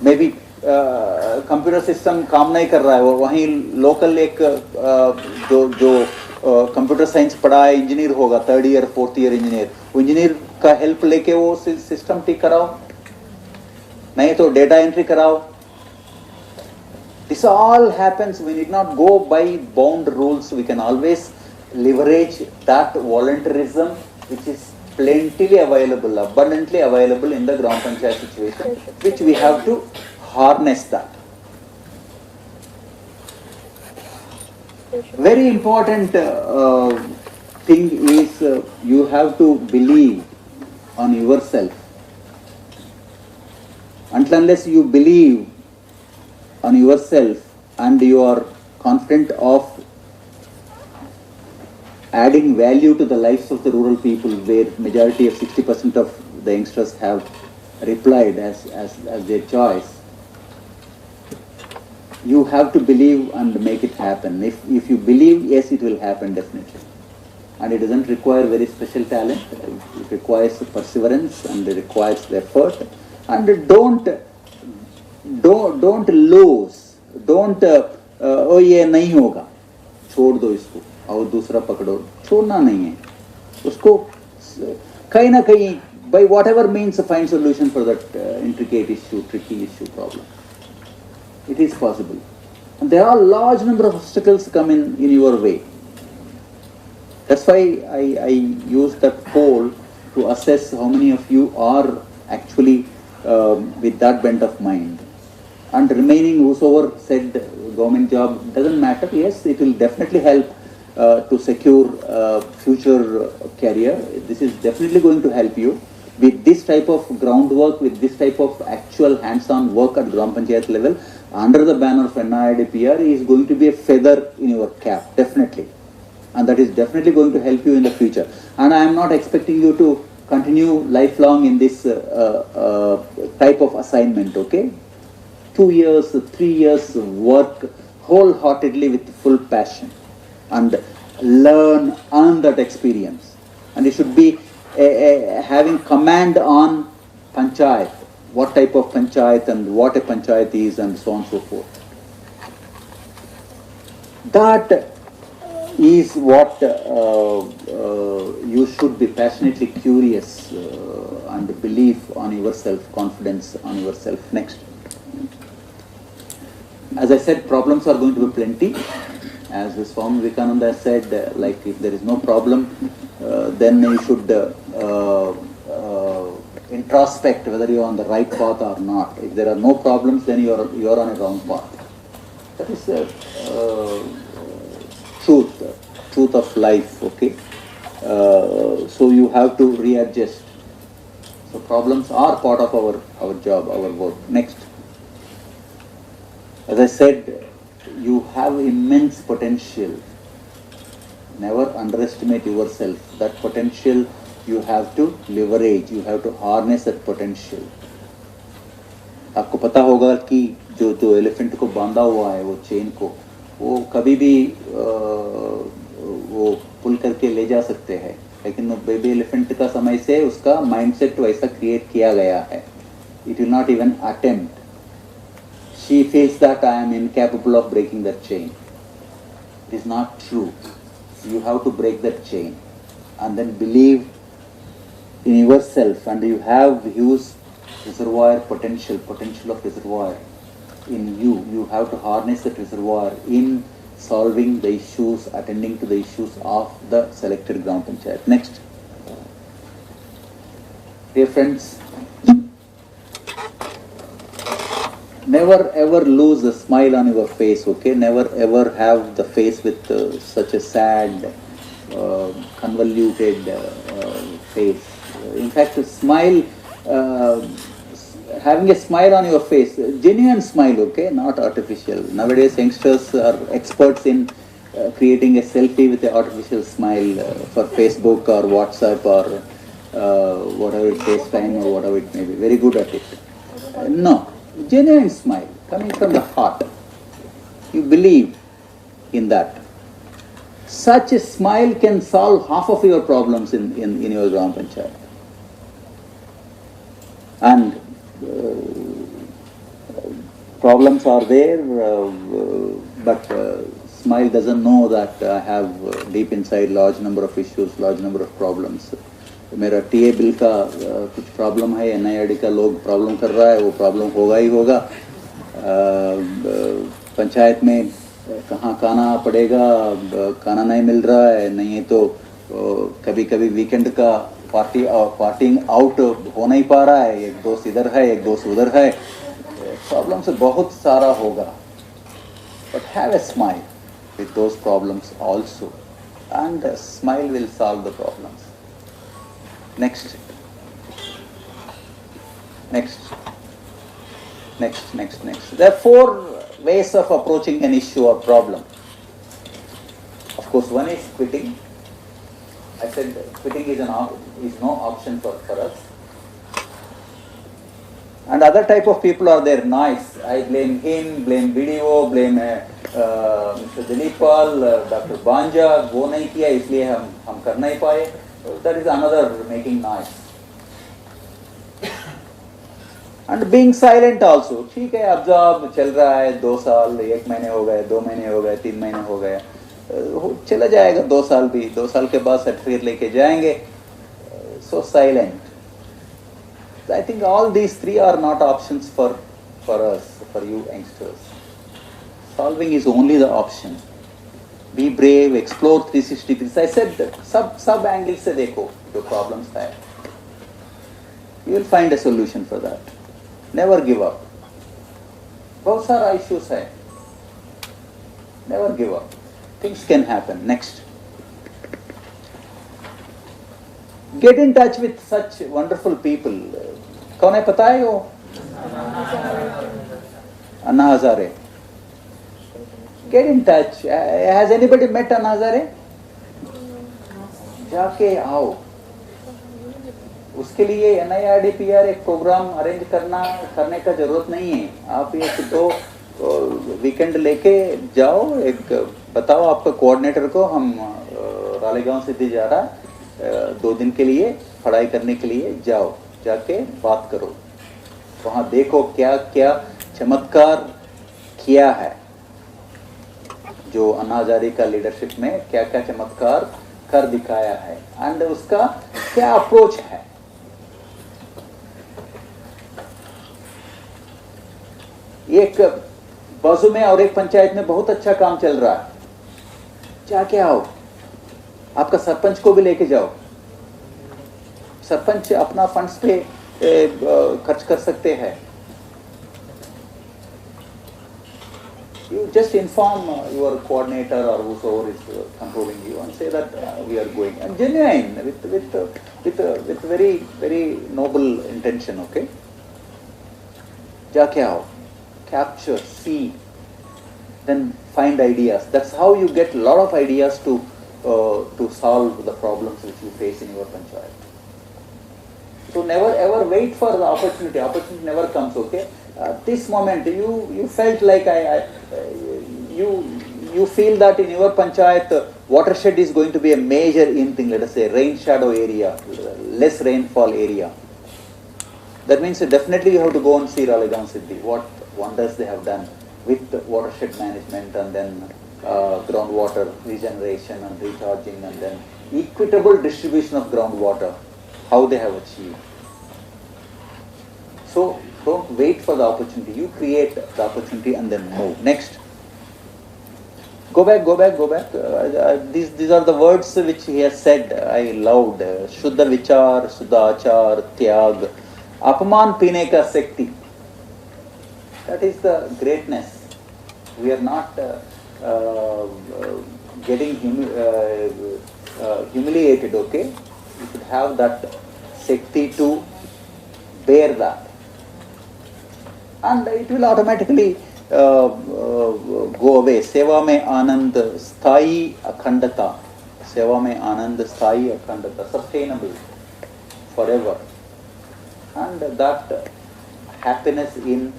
Maybe computer system काम नहीं कर रहा है, वहीं local एक जो computer science पढ़ा है, इंजीनियर होगा, 3rd year 4th year engineer, वो इंजीनियर का हेल्प लेके वो सिस्टम ठीक कराओ, नहीं तो डेटा एंट्री कराओ. This all happens. We need not go by bound rules. We can always leverage that volunteerism which is plentifully available, abundantly available in the Gram Panchayat situation, which we have to harness that. Very important thing is you have to believe on yourself. Until unless you believe on yourself and you are confident of adding value to the lives of the rural people, where majority of 60% of the youngsters have replied as their choice, you have to believe and make it happen. If you believe, yes, it will happen definitely. And it doesn't require very special talent. It requires perseverance and it requires effort. And don't lose. Don't oh ये नहीं होगा, छोड़ दो इसको और दूसरा पकड़ो. छोड़ना नहीं है उसको. कहीं ना कहीं by whatever means find solution for that intricate issue, tricky issue, problem. It is possible. And there are large number of obstacles come in your way. That's why I use that poll to assess how many of you are actually with that bent of mind. And remaining, whosoever said government job doesn't matter, yes, it will definitely help to secure future career. This is definitely going to help you. With this type of groundwork, with this type of actual hands-on work at Gram Panchayat level, under the banner of NIIDPR, is going to be a feather in your cap, definitely. And that is definitely going to help you in the future. And I am not expecting you to continue lifelong in this type of assignment, okay? 2 years, 3 years work wholeheartedly with full passion and learn on that experience. And you should be having command on panchayat, what type of panchayat and what a panchayat is and so on and so forth. That is what you should be passionately curious and believe on yourself, confidence on yourself. Next. As I said, problems are going to be plenty. As Swami Vivekananda said, like if there is no problem, then you should introspect whether you are on the right path or not. If there are no problems, then you are on a wrong path. That is truth of life, okay? So you have to readjust. So problems are part of our job, our work. Next. As I said, you have immense potential. Never underestimate yourself. That potential you have to leverage, you have to harness that potential. आपको पता होगा कि जो elephant को बांधा हुआ है, वो चेन को, वो कभी भी वो पुल करके ले जा सकते हैं, लेकिन वो बेबी एलिफेंट का समय से उसका माइंडसेट वैसा क्रिएट किया गया है. It will not even attempt. She feels that I am incapable of breaking that chain. It is not true. You have to break that chain and then believe in yourself, and you have huge reservoir potential of reservoir in you. You have to harness that reservoir in solving the issues, attending to the issues of the selected Gram Panchayat. Next. Dear friends, never ever lose a smile on your face, okay? Never ever have the face with such a sad, convoluted face. In fact, a smile, having a smile on your face, genuine smile, okay? Not artificial. Nowadays, youngsters are experts in creating a selfie with an artificial smile for Facebook or WhatsApp or whatever it is, FaceTime or whatever it may be. Very good at it. No. Genuine smile coming from the heart. You believe in that. Such a smile can solve half of your problems in your Gram Panchayat. And problems are there, but smile doesn't know that I have deep inside large number of issues, large number of problems. मेरा TA bill का कुछ problem है, NIRD का लोग problem कर रहा है, वो प्रॉब्लम होगा ही होगा. पंचायत में कहाँ खाना पड़ेगा, खाना नहीं मिल रहा है, नहीं है तो कभी कभी वीकेंड का पार्टिंग आउट हो नहीं पा रहा है, एक दोस्त इधर है, एक दोस्त उधर है, Problems बहुत सारा होगा, but have a smile with those problems also, and a smile will solve the problems. Next. There are four ways of approaching an issue or problem. Of course, one is quitting. I said quitting is no option for us. And other type of people are there, nice. I blame him, blame video, blame Mr. Dilipal, Dr. Banja, वो नहीं किया इसलिए हम कर नहीं पाए. That is another making noise. And being silent also. ठीक है, अब चल रहा है 2 साल, 1 महीने हो गए, 2 महीने हो गए, 3 महीने हो गए, चला जाएगा 2 साल भी, 2 साल के बाद सर्टिफिकेट लेके जाएंगे. So silent. I think all these three are not options for us, for you youngsters. Solving is only the option. Be brave, explore 360 degrees. I said सब एंगल से देखो जो problems है. You will find a solution for that. Never give up. बहुत सारा issues है. Never give up. Things can happen. Next. Get in touch with such wonderful people. कौन है पता है वो? Anna Hazare. Get in touch. Has anybody met Anna Hazare? जाके आओ. उसके लिए NIRDPR एक प्रोग्राम अरेंज करने का जरूरत नहीं है. आप एक 2 वीकेंड लेके जाओ, एक बताओ आपका कोऑर्डिनेटर को हम रालेगांव सिद्धि जा रहा है 2 दिन के लिए पढ़ाई करने के लिए, जाओ, जाके बात करो, वहाँ देखो क्या क्या चमत्कार किया है जो अन्ना हजारे का लीडरशिप में क्या क्या चमत्कार कर दिखाया है, एंड उसका क्या अप्रोच है. एक बाजू में और एक पंचायत में बहुत अच्छा काम चल रहा है, जाके आओ, आपका सरपंच को भी लेके जाओ. सरपंच अपना फंड्स पे खर्च कर सकते हैं. You just inform your coordinator or whoever is controlling you and say that we are going, and genuine with very very noble intention. Okay, जाके आओ, capture, see, then find ideas. That's how you get a lot of ideas to solve the problems which you face in your panchayat. So never ever wait for the opportunity. Opportunity never comes. Okay, this moment you felt like you feel that in your panchayat watershed is going to be a major in thing. Let us say rain shadow area, less rainfall area. That means definitely you have to go and see Ralegaon Siddhi. What wonders they have done with watershed management, and then groundwater regeneration and recharging, and then equitable distribution of groundwater, how they have achieved. So don't wait for the opportunity. You create the opportunity and then move. Next. Go back. These are the words which he has said. I loved. Shuddha vichar, Shuddha achar, tyag, apaman pine ka sakti. That is the greatness. We are not getting humiliated, okay? You should have that Shakti to bear that. And it will automatically go away. Seva mein anand sthayi akhandata. Seva mein anand sthayi akhandata. Sustainable forever. And that happiness in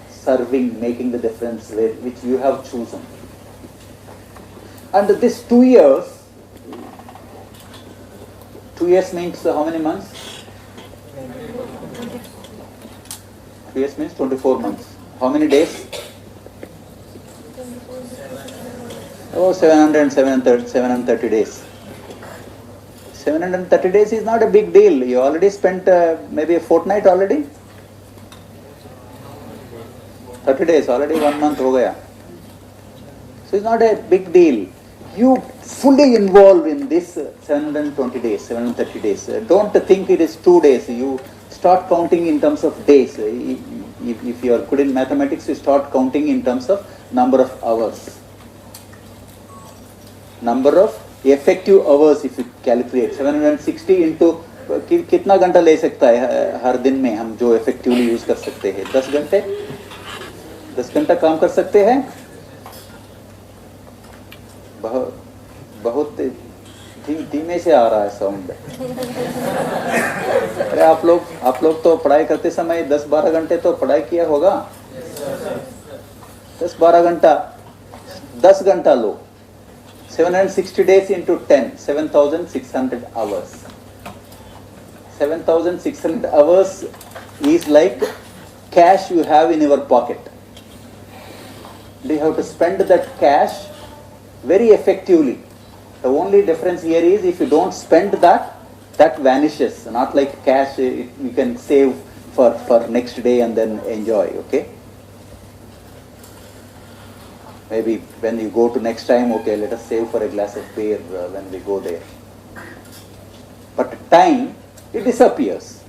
serving, making the difference which you have chosen. And this 2 years, 2 years means how many months? 2 years means 24 months. How many days? Oh, 730 days. 730 days is not a big deal. You already spent maybe a fortnight already. 30 days, already 1 month ho gaya. So it's not a big deal. You fully involve in this 720 days, 730 days. Don't think it is 2 days. You start counting in terms of days. If you are good in mathematics, you start counting in terms of number of hours. Number of effective hours if you calculate 760 into कितना घंटा ले सकता है हर दिन में हम जो effectively use कर सकते हैं 10 घंटे 10 घंटा काम कर सकते हैं बहुत धीमे से आ रहा है साउंड अरे आप लोग तो पढ़ाई करते समय 10-12 घंटे तो पढ़ाई किया होगा 10-12 घंटा 10 घंटा लो 760 days into 10 7,600 hours 7,600 hours is like cash you have in your pocket. You have to spend that cash very effectively. The only difference here is if you don't spend that, that vanishes. Not like cash you can save for next day and then enjoy, okay? Maybe when you go to next time, okay, let us save for a glass of beer when we go there. But time, it disappears.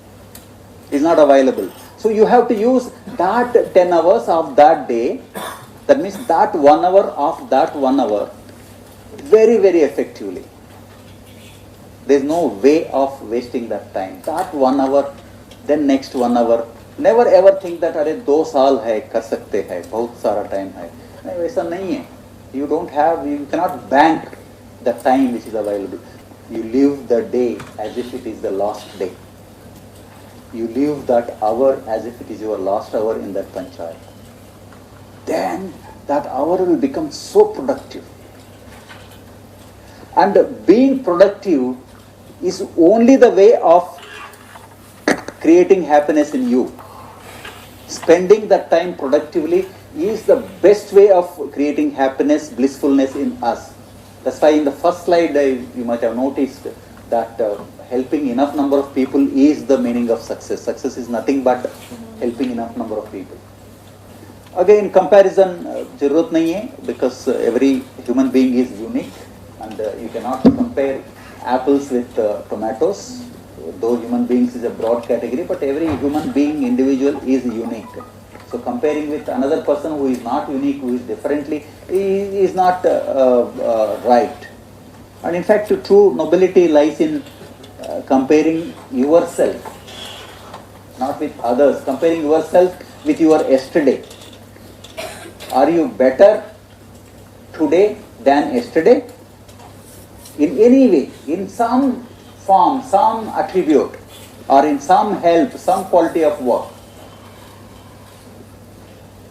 It's not available. So you have to use that 10 hours of that day, that means that 1 hour of that 1 hour, very, very effectively. There's no way of wasting that time. That 1 hour, then next 1 hour. Never ever think that अरे 2 साल है कर सकते हैं बहुत सारा time है नहीं वैसा नहीं है you don't have you cannot bank the time which is available you live the day as if it is the last day you live that hour as if it is your last hour in that panchayat then that hour will become so productive and being productive is only the way of creating happiness in you spending that time productively is the best way of creating happiness, blissfulness in us. That's why in the first slide you might have noticed that helping enough number of people is the meaning of success. Success is nothing but helping enough number of people. Again, comparison जरूरत नहीं है because every human being is unique and you cannot compare apples with tomatoes. Though human beings is a broad category, but every human being individual is unique. So comparing with another person who is not unique, who is differently, is not right. And in fact, true nobility lies in comparing yourself, not with others, comparing yourself with your yesterday. Are you better today than yesterday? In any way, in some form, some attribute, or in some help, some quality of work.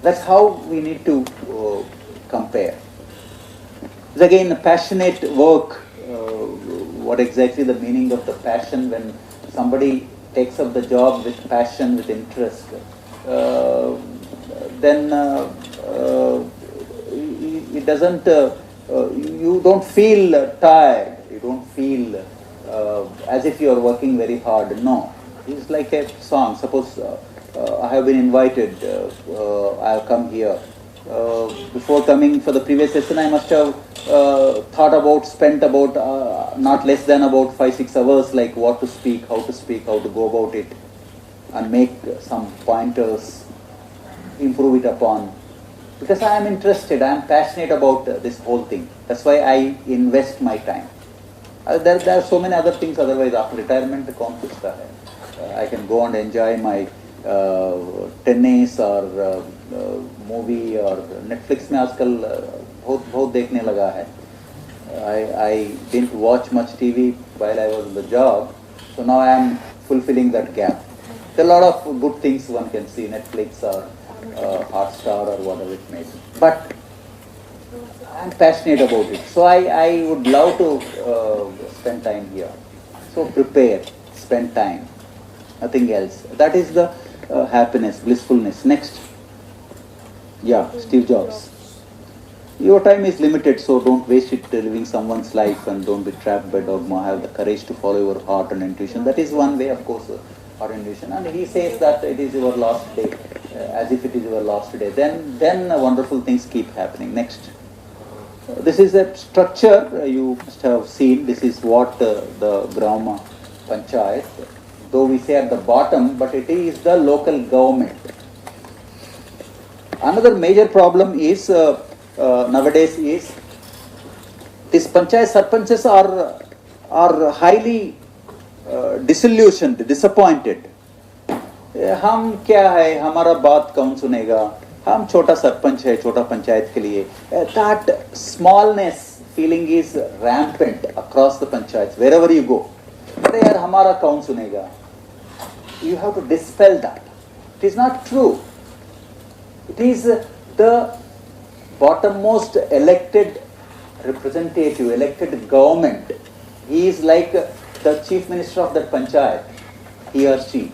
That's how we need to compare. It's again passionate work. What exactly the meaning of the passion when somebody takes up the job with passion, with interest, then it doesn't, you don't feel tired, you don't feel as if you are working very hard. No, it's like a song. Suppose I have been invited, I have come here. Before coming for the previous session, I must have spent about not less than about 5-6 hours, like what to speak, how to go about it, and make some pointers, improve it upon. Because I am interested, I am passionate about this whole thing. That's why I invest my time. There are so many other things, otherwise after retirement कौन पूछता है? I can go and enjoy my tennis or movie or Netflix में आजकल बहुत देखने लगा है. I didn't watch much TV while I was on the job, so now I am fulfilling that gap. There are a lot of good things one can see, Netflix or Hotstar or whatever it may be. But I am passionate about it, so I would love to spend time here. So prepare, spend time, nothing else. That is the happiness, blissfulness. Next. Yeah, Steve Jobs. Your time is limited, so don't waste it living someone's life and don't be trapped by dogma. Have the courage to follow your heart and intuition. That is one way, of course, heart and intuition. And he says that it is your last day, as if it is your last day. Then wonderful things keep happening. Next. This is a structure you must have seen. This is what the Grama Panchayat, though we say at the bottom, but it is the local government. Another major problem is nowadays is these panchayat sarpanches are highly disillusioned, disappointed. हम क्या है, हमारा बात कौन सुनेगा, हम छोटा सरपंच है छोटा पंचायत के लिए. That smallness feeling is rampant across the panchayats wherever you go. अरे यार हमारा कौन सुनेगा. You have to dispel that. It is not true. It is the bottommost elected representative, elected government. He is like the chief minister of that panchayat, he or she,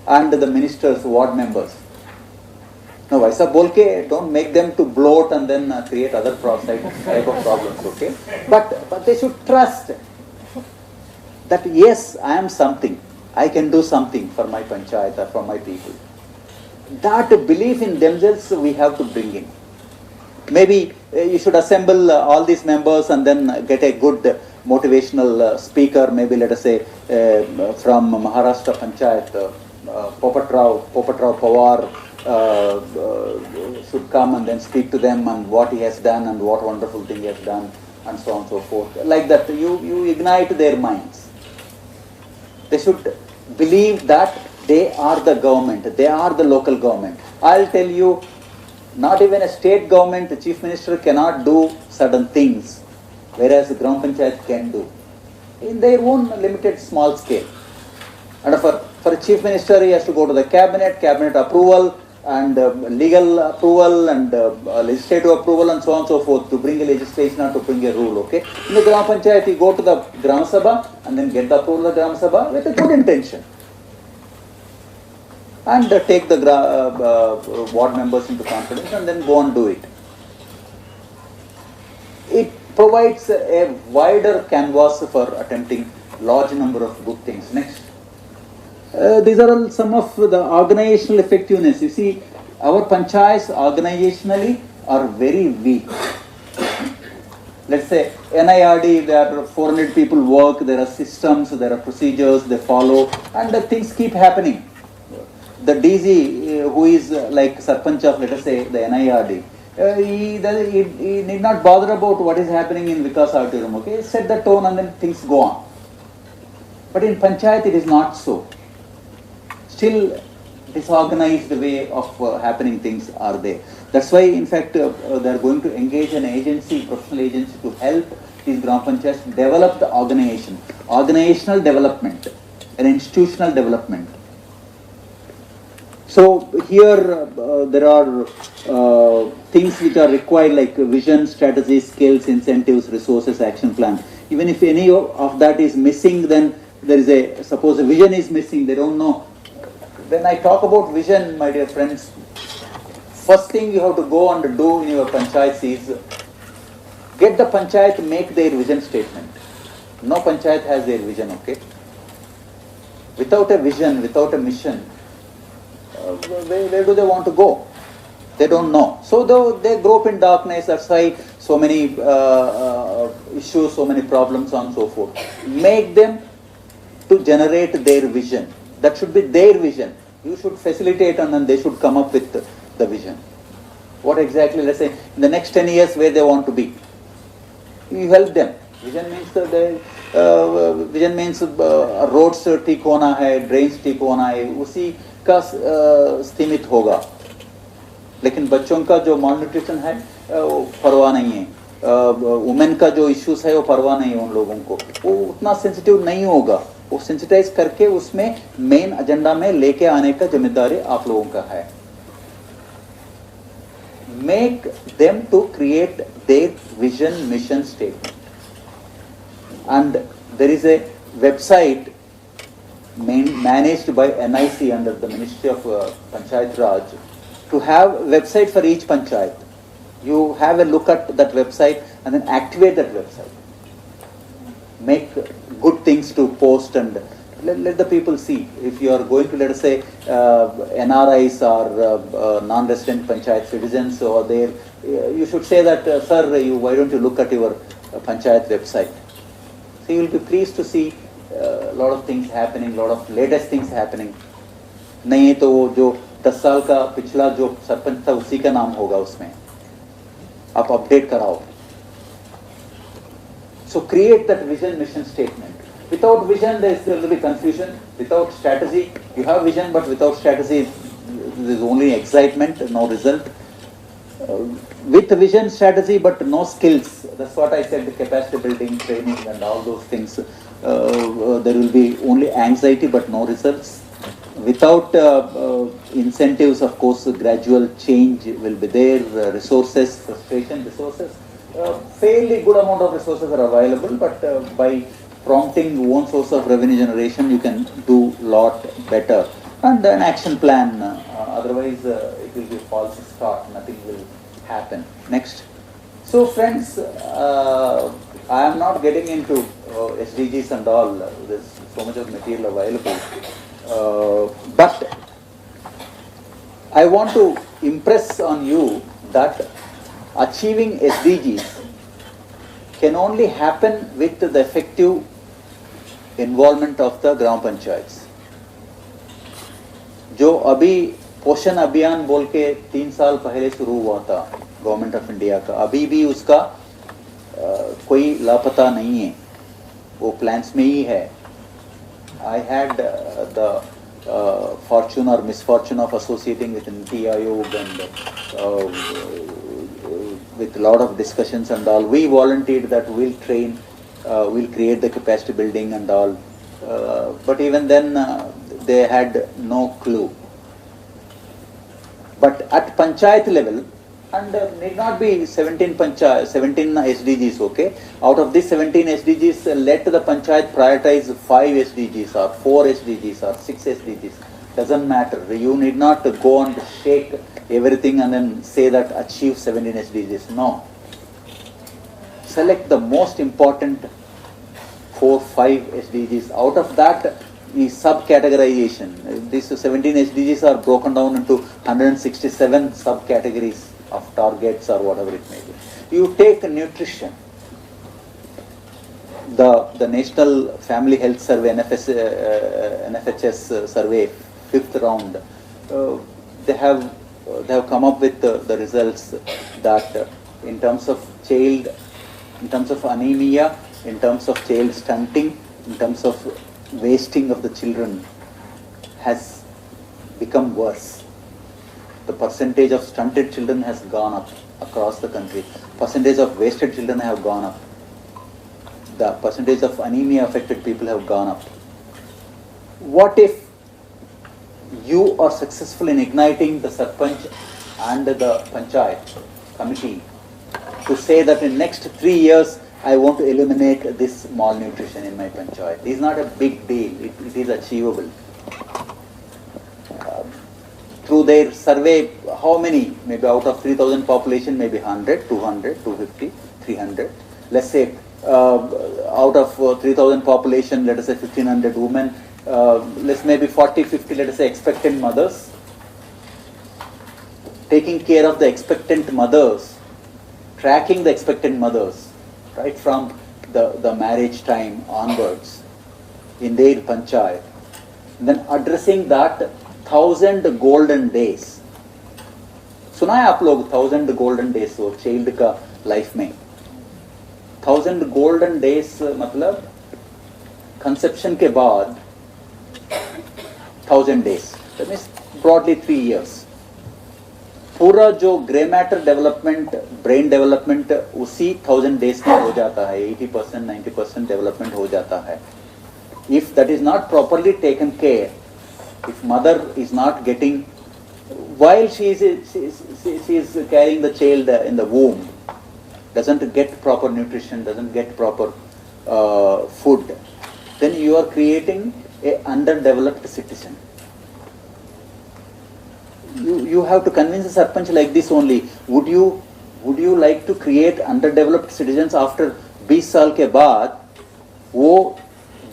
and the ministers, ward members. Now, Vaisa Bolke, don't make them to bloat and then create other type of problems, okay? But they should trust that yes, I am something. I can do something for my panchayat or for my people. That belief in themselves we have to bring in. Maybe you should assemble all these members and then get a good motivational speaker, maybe let us say from Maharashtra Panchayat, Popatrao Pawar should come and then speak to them and what he has done and what wonderful thing he has done and so on and so forth. Like that, you ignite their minds. They should believe that they are the government, they are the local government. I'll tell you, not even a state government, the chief minister cannot do certain things, whereas the Gram Panchayat can do, in their own limited small scale. And for a chief minister, he has to go to the cabinet approval, and legal approval, and legislative approval, and so on and so forth, to bring a legislation or to bring a rule, okay? In the Gram Panchayat, you go to the Gram Sabha, and then get the approval of the Gram Sabha with a good intention. And take the ward members into confidence and then go and do it. It provides a wider canvas for attempting large number of good things. Next. These are all some of the organizational effectiveness. You see, our panchayats organizationally are very weak. Let's say NIRD, there are 400 people work, there are systems, there are procedures, they follow, and things keep happening. The DG, who is like Sarpanch of, let us say, the NIRD, he need not bother about what is happening in Vikas Auditorium, okay? Set the tone and then things go on. But in Panchayat, it is not so. Still, disorganized way of happening things are there. That's why, in fact, they are going to engage an agency, professional agency, to help these Gram Panchayats develop the organization, organizational development, and institutional development. So here there are things which are required, like vision, strategy, skills, incentives, resources, action plan. Even if any of that is missing, then there is suppose a vision is missing, they don't know. When I talk about vision, my dear friends, first thing you have to go and do in your panchayat is get the panchayat to make their vision statement. No panchayat has their vision, okay? Without a vision, without a mission, where do they want to go? They don't know. So they grow up in darkness. That's why so many issues, so many problems, so on and so forth. Make them to generate their vision. That should be their vision. You should facilitate and then they should come up with the vision. What exactly, let's say, in the next 10 years where they want to be. You help them. Vision means vision means roads ठीक होना है, drains ठीक होना है, उसी का स्थिमित होगा. लेकिन बच्चों का जो malnutrition है वो परवाह नहीं है. वुमेन का जो इश्यूज है वो परवाह नहीं है उन लोगों को. वो उतना सेंसिटिव नहीं होगा. वो सेंसिटाइज करके उसमें मेन एजेंडा में लेके आने का जिम्मेदारी आप लोगों का है. Make them to create their vision, mission statement. And there is a website managed by NIC under the Ministry of Panchayat Raj to have website for each panchayat. You have a look at that website and then activate that website. Make good things to post and let the people see. If you are going to, let us say, NRIs or non-resident panchayat citizens or there, you should say that, sir, why don't you look at your panchayat website? So you will be pleased to see a lot of things happening, lot of latest things happening. नहीं तो वो जो 10 साल का पिछला जो सरपंच था उसी का नाम होगा उसमें, आप अपडेट कराओ. So create that vision mission statement. Without vision there will be confusion. Without strategy, you have vision, but without strategy there is only excitement, no result. With vision, strategy, but no skills. That's what I said, the capacity building, training and all those things. There will be only anxiety but no results. Without incentives, of course, gradual change will be there. Resources, frustration, resources. Fairly good amount of resources are available, but by prompting one source of revenue generation, you can do lot better. And an action plan, otherwise it will be false start, nothing will happen. Next. So friends, I am not getting into SDGs and all, there's so much of material available. But I want to impress on you that achieving SDGs can only happen with the effective involvement of the Gram Panchayats. जो अभी पोषण अभियान बोल के 3 साल पहले शुरू हुआ था गवर्नमेंट ऑफ इंडिया का, अभी भी उसका कोई लापता नहीं है, वो प्लान्स में ही है. I had the fortune or misfortune of associating with NITI Aayog and with a lot of discussions and all. We volunteered that we'll train, we'll create the capacity building and all. But even then they had no clue. But at panchayat level, and need not be 17 SDGs, okay? Out of these 17 SDGs, let the panchayat prioritize 5 SDGs or 4 SDGs or 6 SDGs. Doesn't matter. You need not go and shake everything and then say that achieve 17 SDGs. No. Select the most important 4-5 SDGs. Out of that, the sub-categorization. These 17 SDGs are broken down into 167 subcategories of targets or whatever it may be. You take nutrition. The National Family Health Survey, NFHS survey, 5th round, they have come up with the results that in terms of child, in terms of anemia, in terms of child stunting, in terms of wasting of the children has become worse. The percentage of stunted children has gone up across the country. Percentage of wasted children have gone up. The percentage of anemia affected people have gone up. What if you are successful in igniting the Sarpanch and the Panchayat committee to say that in next 3 years I want to eliminate this malnutrition in my Panchayat? It is not a big deal. It is achievable. Through their survey, how many? Maybe out of 3,000 population, maybe 100, 200, 250, 300. Let's say out of 3,000 population, let us say 1,500 women, let's maybe 40, 50, let us say expectant mothers. Taking care of the expectant mothers, tracking the expectant mothers, right from the marriage time onwards in their Panchayat. Then addressing that 1000 golden days. सुना है आप लोग 1000 golden days वो child का life में? 1000 golden days मतलब conception के बाद 1000 days. That means broadly 3 years. पूरा जो grey matter development, brain development उसी 1000 days में हो जाता है. 80%, 90% डेवलपमेंट हो जाता है. If that is not properly taken care, if mother is not getting, while she is carrying the child in the womb, doesn't get proper nutrition, doesn't get proper food, then you are creating a underdeveloped citizen. You have to convince the Sarpanch like this only. Would you like to create underdeveloped citizens after 20 साल के बाद? वो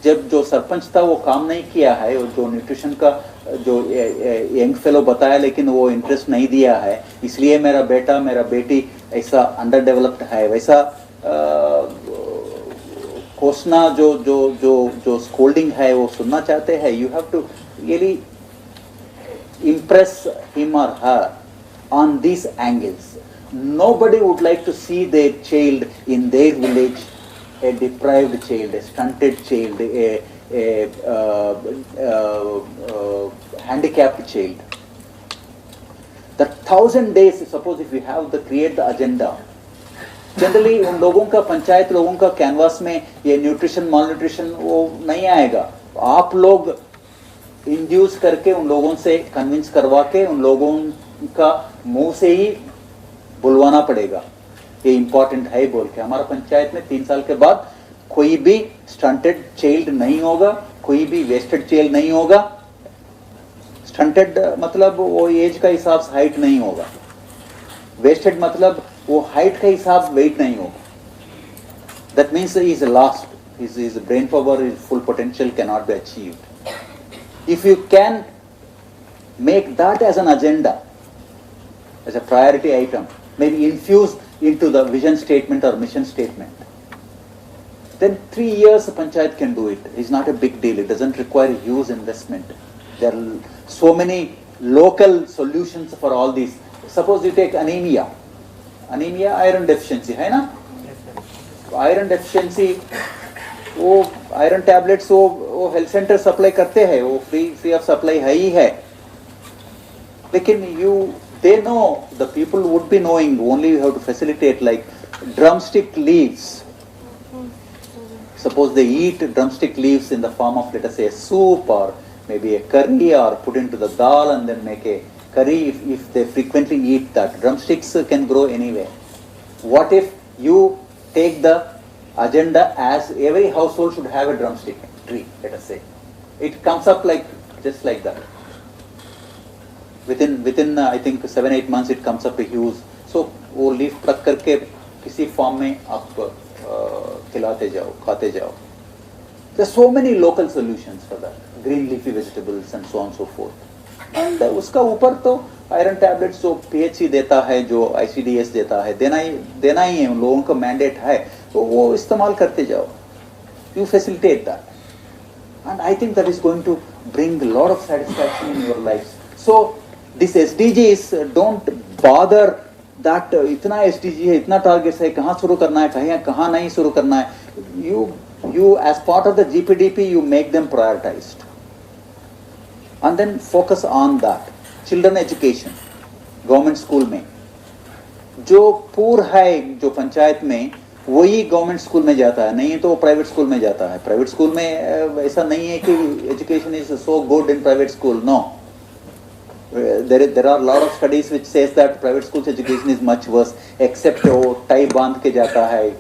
जब जो सरपंच था वो काम नहीं किया है, और जो न्यूट्रिशन का जो यंग फेलो बताया लेकिन वो इंटरेस्ट नहीं दिया है, इसलिए मेरा बेटा मेरा बेटी ऐसा अंडर डेवलप्ड है, वैसा कोसना जो जो जो जो स्कोल्डिंग है वो सुनना चाहते हैं. You have to really impress him or her on these angles. Nobody would like to see their child in their village, a deprived child, a stunted child, a handicapped child. The 1,000 days, suppose if we have the create the agenda, generally उन लोगों का पंचायत लोगों का canvas में ये nutrition माल nutrition वो नहीं आएगा. आप लोग इंड्यूस करके उन लोगों से कन्विंस करवा के उन लोगों का मुंह से ही बुलवाना पड़ेगा ये इंपॉर्टेंट है बोल के. हमारा पंचायत में 3 साल के बाद कोई भी स्टंटेड चाइल्ड नहीं होगा, कोई भी वेस्टेड चाइल्ड नहीं होगा. स्टंटेड मतलब वो एज का हिसाब से हाइट नहीं होगा, वेस्टेड मतलब वो हाइट का हिसाब वेट नहीं होगा. That means he is lost, his brain power, his full potential can not be achieved. If you can make that as an agenda, as a priority item, maybe infused into the vision statement or mission statement, then 3 years the panchayat can do it. It's not a big deal. It doesn't require huge investment. There are so many local solutions for all these. Suppose you take anemia, iron deficiency, है ना? Iron deficiency, वो iron tablets वो health center supply करते हैं, वो free of supply है ही है. लेकिन they know, the people would be knowing, only you have to facilitate, like drumstick leaves. Suppose they eat drumstick leaves in the form of, let us say, a soup or maybe a curry, or put into the dal and then make a curry. If they frequently eat that, drumsticks can grow anywhere. What if you take the agenda as every household should have a drumstick tree, let us say. It comes up like just like that. Within I think 7-8 months it comes up a huge. So वो leaf plug करके किसी form में आप खिलाते जाओ, खाते जाओ. There are so many local solutions for that. Green leafy vegetables and so on and so forth. And उसका ऊपर तो आयरन टैबलेट्स जो PHC देता है, जो ICDS देता है, देना ही है, उन लोगों का मैंडेट है, तो वो इस्तेमाल करते जाओ. You facilitate that. And I think that is going to bring a lot of satisfaction in your lives. So this SDGs, don't bother that इतना SDG है, इतना टारगेट्स है, कहाँ शुरू करना है, कहाँ नहीं शुरू करना है. You as part of the GPDP, you make them prioritized. And then focus on that. Children education, government school में जो पूर है जो पंचायत में, वही गवर्नमेंट स्कूल में जाता है, नहीं तो वो प्राइवेट स्कूल में जाता है. प्राइवेट स्कूल में ऐसा नहीं है कि education is so good in private school. No, there are a lot of studies which says that private schools education is much worse, except वो टाई बांध के जाता है,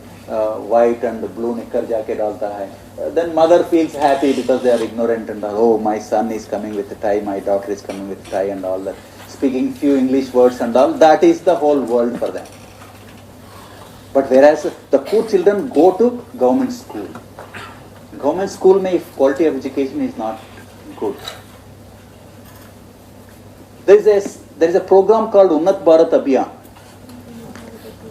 white and blue निकर जाके डालता है. Then mother feels happy because they are ignorant and oh, my son is coming with a tie, my daughter is coming with a tie and all that, speaking few English words and all. That is the whole world for them. But whereas the poor children go to government school. Government school में if quality of education is not good. There is a program called Unnat Bharat Abhiyan.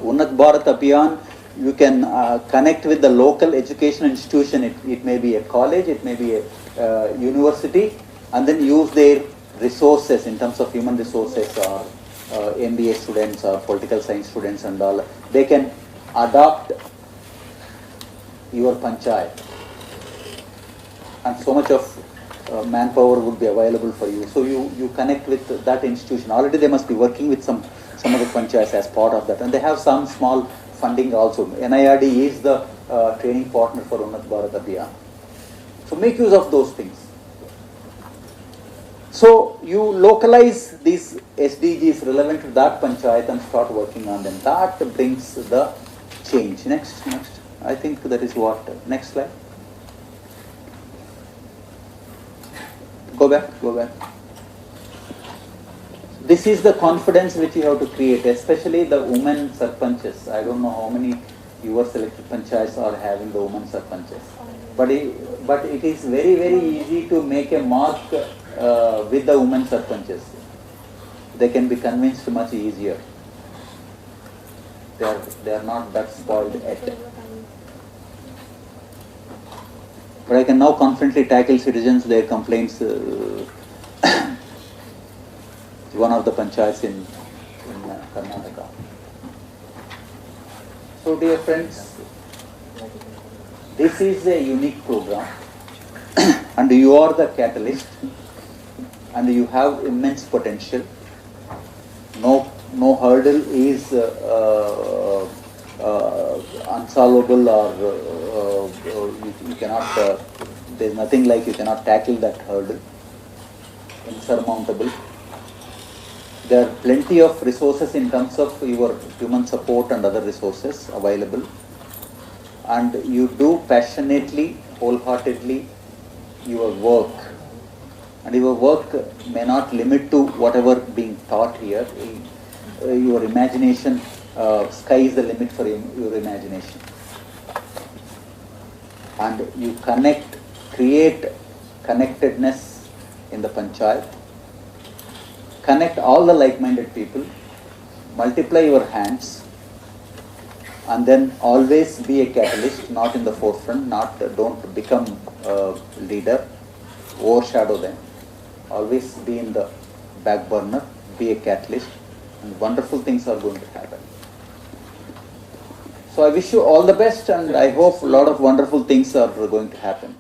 Unnat Bharat Abhiyan, you can connect with the local education institution. It may be a college, it may be a university, and then use their resources in terms of human resources or MBA students or political science students and all. They can adopt your panchayat, and so much of manpower would be available for you. So you connect with that institution. Already they must be working with some of the panchayats as part of that, and they have some small funding also. NIRD is the training partner for Unnat Bharat Abhiyan. So make use of those things. So you localize these SDGs relevant to that panchayat and start working on them. That brings the change. Next. I think that is what. Next slide. Go back. This is the confidence which you have to create, especially the women sarpanches. I don't know how many your selected panchayats are having the women sarpanches. But it is very, very easy to make a mark with the women sarpanches. They can be convinced much easier. They are not that spoiled yet. But I can now confidently tackle citizens, their complaints. one of the panchayats in Karnataka. So dear friends, this is a unique program and you are the catalyst and you have immense potential. No hurdle is unsolvable or you cannot, there is nothing like you cannot tackle that hurdle, insurmountable. There are plenty of resources in terms of your human support and other resources available, and you do passionately, wholeheartedly your work, and your work may not limit to whatever being taught here. Your imagination, sky is the limit for your imagination, and you create connectedness in the panchayat, connect all the like-minded people, multiply your hands, and then always be a catalyst, not in the forefront, don't become a leader, overshadow them, always be in the back burner, be a catalyst, and wonderful things are going to happen. So I wish you all the best, and I hope a lot of wonderful things are going to happen.